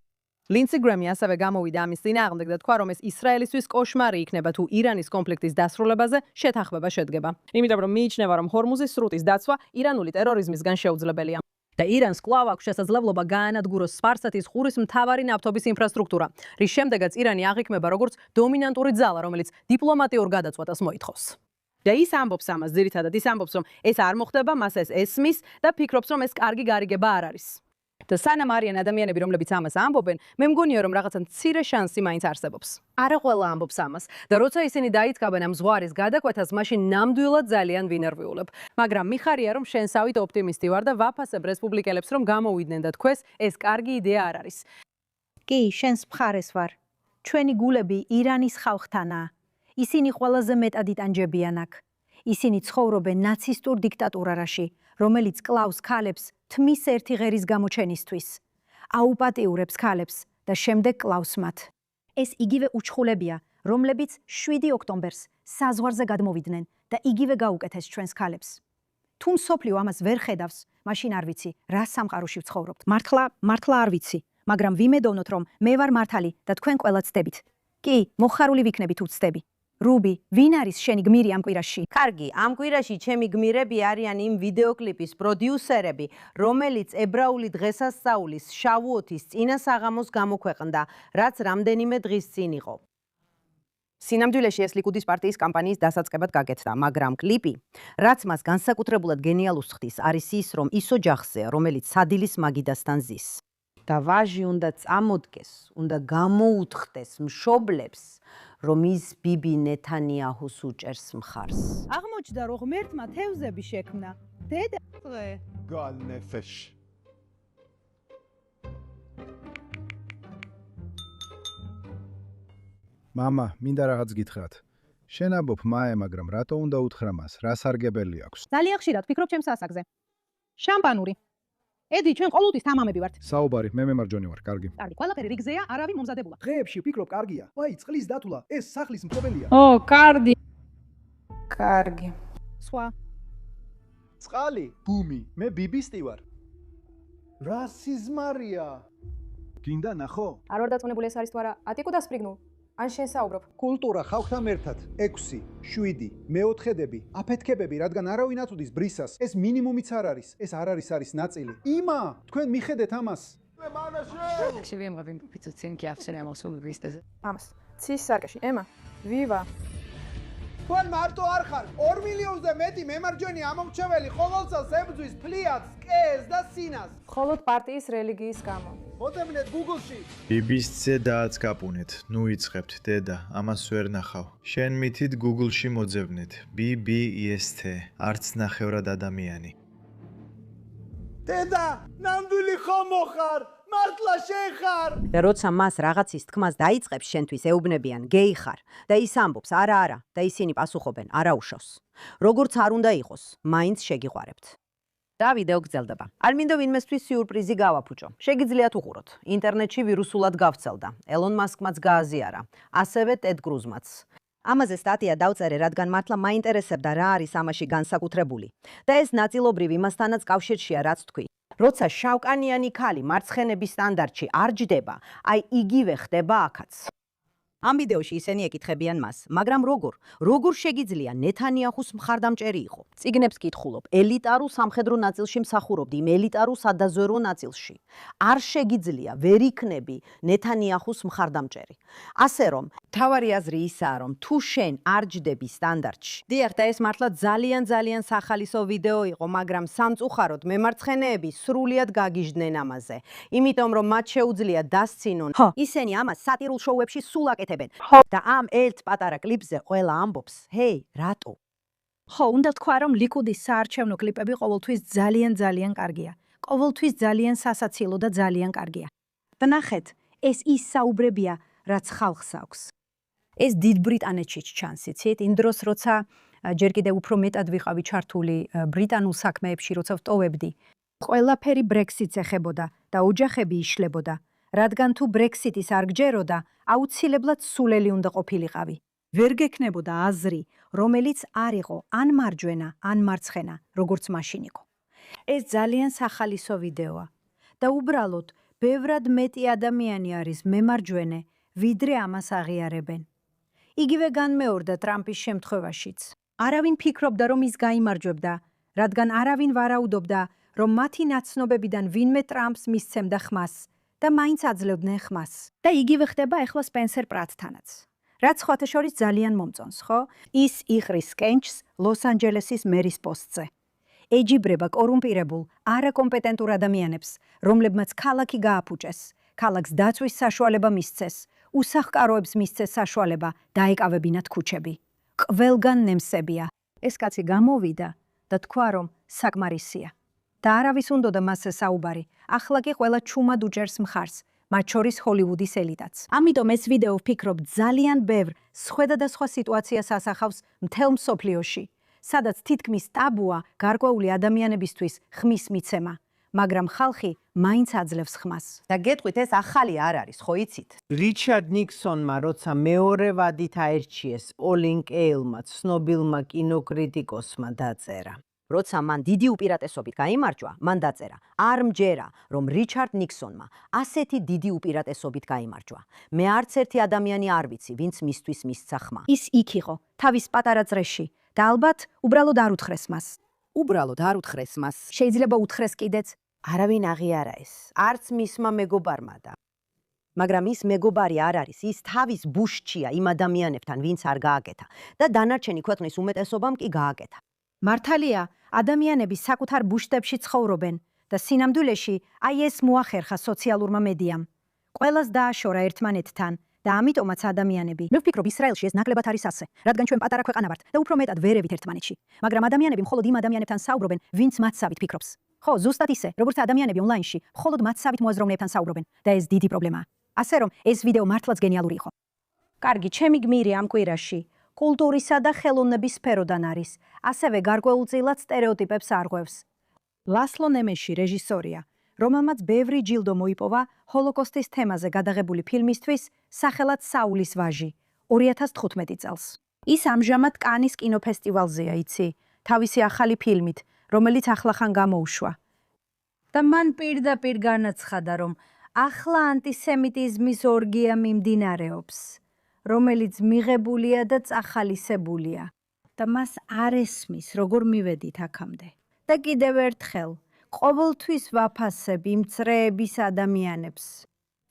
ლინსი გრემი ასევე გამოვიდა ამის წინააღმდეგ და თქვა, რომ ეს ისრაელისთვის კოშმარი იქნება თუ ირანის კონფლიქტის დასრულებაზე შეთანხმება შედგება. იმიტომ რომ მიიჩნევა, რომ ჰორმუზის სრუტის დაცვა ირანული ტერორიზმისგან შეუძლებელია. და ირანს კვლავ აქვს შესაძლებლობა გაანადგუროს სპარსეთის ყურის მთავარი ნავთობის ინფრასტრუქტურა, რის შემდეგაც ირანი აღიქმება როგორც დომინანტური ძალა, რომელიც დიპლომატიურ გადაწყვეტას მოითხოვს. და ის ამბობს ამას, ძირითადად ის ამბობს, რომ ეს არ მოხდება, მას ეს ესმის და ფიქრობს, რომ ეს კარგი გარიგება არ არის. და სანამ არიან ადამიანები, რომლებიც ამას ამბობენ, მე მგონია, რომ რაღაცა მცირე შანსი მაინც არსებობს. არა ყველა ამბობს ამას და როცა ისინი დაიწყებენ ამ ზღვარის გადაკვეთას, მაშინ ნამდვილად ძალიან ვინერვიულებ. მაგრამ მიხარია, რომ შენსავით ოპტიმისტი ვარ და ვაფასებ რესპუბლიკელებს, რომ გამოვიდნენ და თქვეს, ეს კარგი იდეა არ არის. კი, შენს მხარეს ვარ. ჩვენი გულები ირანის ხალხთანაა. ისინი ყველაზე მეტად იტანჯებიან აქ. ისინი ცხოვრობენ ნაცისტურ დიქტატურაში, რომელიც კლავს ქალებს თმის ერთი ღერის გამოჩენისთვის. აუპატიურებს ქალებს და შემდეგ კლავს მათ. ეს იგივე უჩხულებია, რომლებიც 7 ოქტომბერს საზღვარზე გადმოვიდნენ და იგივე გაუკეთეს ჩვენს ქალებს. თუ მსოფლიო ამას ვერ ხედავს, მაშინ არ ვიცი, რა სამყაროში ვცხოვრობთ. მართლა არ ვიცი, მაგრამ ვიმედოვნოთ, რომ მე ვარ მართალი და თქვენ ყველა ცდებით. კი, მოხარული ვიქნები თუ ცდები. რუბი, ვინ არის შენი გმირი ამ კვირაში? კარგი, ამ კვირაში ჩემი გმირები არიან იმ ვიდეოკლიპის პროდიუსერები, რომელიც ებრაული დღესასწაულის შავუოთის წინა საღამოს გამოქვეყნდა, რაც რამდენიმე დღის წინ იყო. სინამდვილეში ეს ლიკუდის პარტიის კამპანიის დასაწყებად გაკეთდა, მაგრამ კლიპი, რაც მას განსაკუთრებულად გენიალურს ხდის, არის ის, რომ ის ოჯახზეა, რომელიც სადილის მაგიდასთან ზის. და ვაჟი უნდა წამოდგეს, უნდა გამოუთხდეს მშობლებს, რომ ის ბიბი ნეთანიაჰუს უჭერს მხარს. აღმოჩნდა, რომ ღმერთმა თევზები შექმნა. დედა გალნეფეშ. მამა, მინდა რაღაც გითხრათ. შენ ამბობ მაე, მაგრამ რატო უნდა უთხრა მას? რა სარგებელი აქვს? ძალიან ხშირად ვფიქრობ ჩემს ასაკზე. შამპანური. ედი, ჩვენ ყოველთვის თამამები ვართ. საუბარი, მე მემარჯვენე ვარ, კარგი. კარგი, ყველაფერი რიგზეა, არავინ მომზადებულა. დღეებში ვფიქრობ, კარგია. ვაი, წყლის დათვლა, ეს სახლის მფლობელია. ო, კარგი. კარგი. სხვა. წყალი, ბუმი, მე ბიბისტი ვარ. რა სიზმარია? გინდა ნახო? არ ვარ დაწუნებული ეს არის თუ არა, ატიკო დასპრიგნულ. ან შენ საუბრობ. კულტურა ხალხთან ერთად 6, 7, მეოთხედები, აფეთქებები, რადგან არავინ აწუდის ბრისას. ეს მინიმუმიც არ არის, ეს არ არის ნაწილი. იმა, თქვენ მიხედეთ ამას. ამას. ცის სარკეში, ემა. ვივა. თქვენ მარტო არ ხარ, 2 მილიონზე მეტი მემარჯვენე ამომრჩეველი ყოველწელს ებრძვის ფლიათს, კეს და სინას. მხოლოდ პარტიის რელიგიის გამო. მოდემნეთ Google-ში. ბიბისზე დააცკაპუნეთ. ნუ იწყებთ, დედა, ამას ვერ ნახავ. შენ მითით Google-ში მოძებნეთ. BBEST, არც ნახევრად ადამიანი. დედა, ნამდვილი ხომო ხარ? მართლა შენ ხარ? და როცა მას რაღაცის თქმას დაიწყებს, შენთვის ეუბნებიან, გეი ხარ და ის ამბობს, არა და ისინი პასუხობენ, არა უშავს. როგორც არ უნდა იყოს, მაინც შეგიყვარებთ. და ვიდეო გრძელდება. არ მინდა ვინმესთვის სიურპრიზი გავაფუჭო. შეგიძლიათ უყუროთ. ინტერნეტში ვირუსულად გავრცელდა. ელონ მასკმაც გააზიარა. ასევე ტედ კრუზმაც. ამაზე სტატია დავწერე, რადგან მართლა მაინტერესებდა რა არის ამაში განსაკუთრებული. და ეს ნაწილობრივ იმასთანაც კავშირშია, რაც თქვი. როცა შავკანიანი ქალი მარცხენების სტანდარტში არ ჯდება, აი იგივე ხდება აქაც. ამ ვიდეოში ისინი ეკითხებიან მას, მაგრამ როგორ შეგიძლია ნეთანიაჰუს მხარდამჭერი იყო? წიგნებს კითხულობ, ელიტარულ სამხედრო ნაწილში მსახურობდი, იმ ელიტარულ სადაზვერვო ნაწილში. არ შეგიძლია, ვერ იქნები ნეთანიაჰუს მხარდამჭერი. ასე რომ, თავარი აზრი ისაა, რომ თუ შენ არ ჯდები სტანდარტში. დიახ, და ეს მართლა ძალიან სახალისო ვიდეო იყო, მაგრამ სამწუხაროდ მემარცხენეები სრულიად გაგიჟდნენ ამაზე. იმიტომ რომ მათ შეუძლია დასცინონ. ისინი ამას სატირულ შოუებში სულ აკეთებენ. და ამ ერთ პატარა კლიპზე ყველა ამბობს, ჰეი, რატო? ხო, უნდა თქვა, რომ ლიკუდის საარჩევნო კლიპები ყოველთვის ძალიან კარგია. ყოველთვის ძალიან სასაცილო და ძალიან კარგია. და ნახეთ, ეს ის საუბრებია, რაც ხალხს აქვს. ეს დიდ ბრიტანეთში ჩანს, იცით? იმ დროს, როცა ჯერ კიდევ უფრო მეტად ვიყავი ჩართული ბრიტანულ საქმეებში, როცა ვტოვებდი, ყველაფერი ბრექსიტს ეხებოდა და ოჯახები იშლებოდა. რადგან თუ ბრექსიტის არ გჯეროდა, აუცილებლად სულელი უნდა ყოფილიყავი. ვერ გექნებოდა აზრი, რომელიც არ იყო ან მარჯვენა, ან მარცხენა, როგორც მაშინ იყო. ეს ძალიან სახალისო ვიდეოა და უბრალოდ ბევრად მეტი ადამიანი არის მემარჯვენე, ვიდრე ამას აღიარებენ. იგივე განმეორდა ტრამპის შემთხვევაშიც. არავინ ფიქრობდა, რომ ის გაიმარჯვებდა, რადგან არავინ ვარაუდობდა, რომ მათი ნაცნობებიდან ვინმე ტრამპს მისცემდა ხმას. და მაინც აძლევდნენ ხმას. და იგივე ხდება ახლა სპენსერ პრატთანაც. რაც სხვათა შორის ძალიან მომწონს, ხო? ის იყრის კენჭს ლოს-ანჯელესის მერის პოსტზე. ეჯიბრება კორუმპირებულ, არაკომპეტენტურ ადამიანებს, რომლებმაც ქალაქი გააფუჭეს, ქალაქს დაცვის საშუალება მისცეს, უსახკაროებს მისცეს საშუალება დაეკავებინათ ქუჩები. ყველგან ნემსებია. ეს კაცი გამოვიდა და თქვა, რომ საკმარისია. და არავის უნდოდა მასზე საუბარი. ახლა კი ყველა ჩუმად უჭერს მხარს, მათ შორის ჰოლივუდის ელიტაც. ამიტომ ეს ვიდეო ვფიქრობ ძალიან ბევრ სხვადასხვა სიტუაციას ასახავს მთელ მსოფლიოში, სადაც თითქმის ტაბუა გარკვეული ადამიანებისთვის ხმის მიცემა, მაგრამ ხალხი მაინც აძლევს ხმას. და გეტყვით, ეს ახალი არ არის, ხო იცით? რიჩარდ ნიქსონმა, როცა მეორე ვადით აერჩიეს პოლინ კეილმა, ცნობილმა კინოკრიტიკოსმა დაწერა. როცა მან დიდი უპირატესობით გაიმარჯვა, მან დაწერა, არ მჯერა, რომ რიჩარდ ნიქსონმა ასეთი დიდი უპირატესობით გაიმარჯვა. მე არც ერთი ადამიანი არ ვიცი, ვინც მისთვის მისცა ხმა. ის იქ იყო, თავის პატარა წრეში და ალბათ უბრალოდ არ უთხრეს მას. უბრალოდ არ უთხრეს მას. შეიძლება უთხრეს კიდეც. არავინ აღიარა ეს, არც მისმა მეგობარმა და მაგრამ ის მეგობარი არ არის, ის თავის ბუშჩია იმ ადამიანებთან, ვინც არ გააკეთა და დანარჩენი ქვეყნის უმეტესობამ კი გააკეთა. მართალია, ადამიანები საკუთარ ბუშტებში ცხოვრობენ და სინამდვილეში აი ეს მოახერხა სოციალურმა მედიამ. ყველას დააშორა ერთმანეთთან და ამიტომაც ადამიანები მე ვფიქრობ ისრაელში ეს ნაკლებად არის ასე, რადგან ჩვენ პატარა ქვეყანა ვართ და უფრო მეტად ვერევით ერთმანეთში. მაგრამ ადამიანები მხოლოდ იმ ადამიანებთან საუბრობენ, ვინც მათსავით ფიქრობს. ხო, ზუსტად ისე, როგორც ადამიანები ონლაინში მხოლოდ მათსავით მოაზროვნეებთან საუბრობენ და ეს დიდი პრობლემაა. ასე რომ ეს ვიდეო მართლაც გენიალური იყო. კარგი, ჩემი გმირი ამ კვირაში კულტურისა და ხელოვნების სფეროდან არის, ასევე გარკვეულწილად სტერეოტიპებს არღვევს. ლასლო ნემეში რეჟისორია, რომელმაც ბევრი ჯილდო მოიპოვა ჰოლოკოსტის თემაზე გადაღებული ფილმისთვის სახელად საულის ვაჟი 2015 წელს. ის ამჟამად კანის კინოფესტივალზეა, იცი, თავისი ახალი ფილმით, რომელიც ახლახან გამოუშვა. და მან პირდაპირ განაცხადა, რომ ახლა ანტისემიტიზმის ორგია მიმდინარეობს, რომელიც მიღებულია და წახალისებულია და მას არ ესმის, როგორ მივედით აქამდე. და კიდევ ერთხელ, ყოველთვის ვაფასებ იმ წრეების ადამიანებს,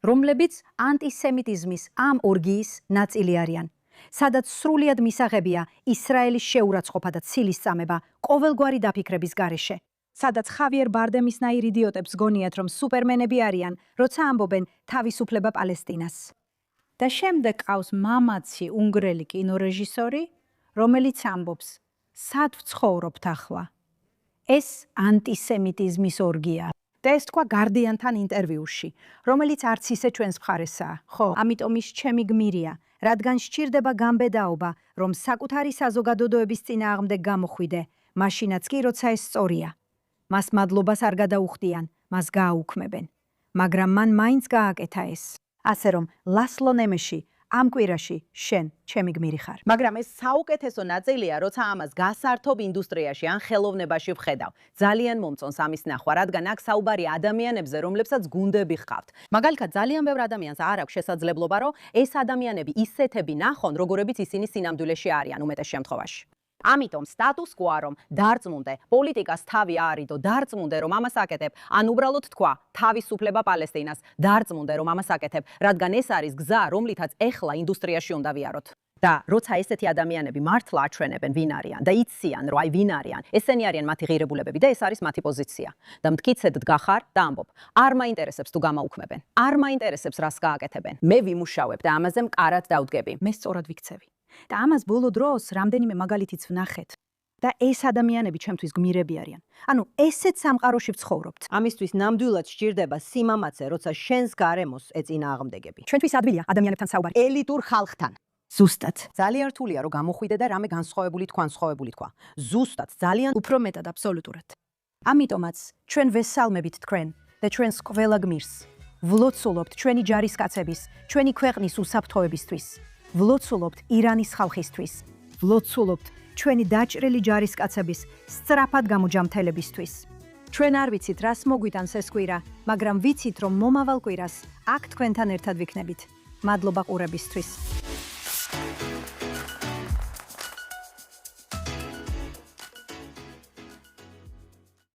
რომლებიც ანტისემიტიზმის ამ ორგიის ნაწილი არიან, სადაც სრულიად მისაღებია ისრაელის შეურაცხყოფა და ცილის წამება ყოველგვარი დაფიქრების გარეშე. სადაც ხავიერ ბარდემისნაირ იდიოტებს გონიათ, რომ სუპერმენები არიან, როცა ამბობენ თავისუფლება პალესტინას. და შემდეგ ყავს მამაცი უნგრელი კინორეჟისორი, რომელიც ამბობს, სად ვცხოვრობთ ახლა. ეს ანტისემიტიზმის ორგია. და ეს თქვა გარდიანთან ინტერვიუში, რომელიც არც ისე ჩვენს მხარესაა. ხო, ამიტომ ის ჩემი გმირია, რადგან სჭირდება გამბედაობა, რომ საკუთარი საზოგადოებების წინააღმდეგ გამოხვიდე, მაშინაც კი როცა ეს სწორია. მას მადლობას არ გადაუხდიან, მას გააუქმებენ. მაგრამ მან მაინც გააკეთა ეს. ასე რომ, ლასლო ნემეში ამ კვირაში შენ ჩემი გმირი ხარ. მაგრამ ეს საუკეთესო ნაწილია, როცა ამას გასართობ ინდუსტრიაში ან ხელოვნებაში ვხედავ. ძალიან მომწონს ამის ნახვა, რადგან აქ საუბარია ადამიანებზე, რომლებსაც გუნდები ჰყავთ. მაგალითად, ძალიან ბევრ ადამიანს არ აქვს შესაძლებლობა, რომ ეს ადამიანები ისეთები ნახონ, როგორებიც ისინი სინამდვილეში არიან უმეტეს შემთხვევაში. ამიტომ სტატუს კვო რომ დარწმუნდე, პოლიტიკას თავი არიდო, დარწმუნდე რომ ამას აკეთებ, ან უბრალოდ თქვა, თავისუფლება პალესტინას, დარწმუნდე რომ ამას აკეთებ, რადგან ეს არის გზა, რომლითაც ეხლა ინდუსტრიაში უნდა ვიაროთ. და როცა ესეთი ადამიანები მართლა აჩვენებენ ვინ არიან და იციან რომ აი ვინ არიან, ესენი არიან მათი ღირებულებები და ეს არის მათი პოზიცია. და მტკიცედ დგახარ და ამბობ, არ მაინტერესებს თუ გამაუქმებენ, არ მაინტერესებს რას გააკეთებენ. მე ვიმუშავებ და ამაზე მყარად დავდგები. მე სწორად ვიქცევი. და ამას ბოლო დროს რამდენიმე მაგალითიც ვნახეთ. და ეს ადამიანები ჩემთვის გმირები არიან. ანუ ესეც სამყაროში ვცხოვრობთ. ამისთვის ნამდვილად სჭირდება სიმამაცე, როცა შენს გარემოს ეწინააღმდეგები. ჩვენთვის ადვილია ადამიანებთან საუბარი ელიტურ ხალხთან. ზუსტად. ძალიან რთულია რომ გამოხვიდე და რამე განსხვავებული თქვა, განსხვავებული თქვა. ზუსტად, ძალიან უფრო მეტად აბსოლუტურად. ამიტომაც ჩვენ ვესალმებით თქვენ და ჩვენს ყველა გმირს. ვლოცულობთ ჩვენი ჯარისკაცების, ჩვენი ქვეყნის უსაფრთხოებისთვის. ვლოცულობთ ირანის ხალხისთვის. ვლოცულობთ ჩვენი დაჭრილი ჯარისკაცების სწრაფად გამოჯამთელებისთვის. ჩვენ არ ვიცით, რას მოგვიტანს ეს კვირა, მაგრამ ვიცით, რომ მომავალ კვირას აქ თქვენთან ერთად ვიქნებით. მადლობა ყურებისთვის.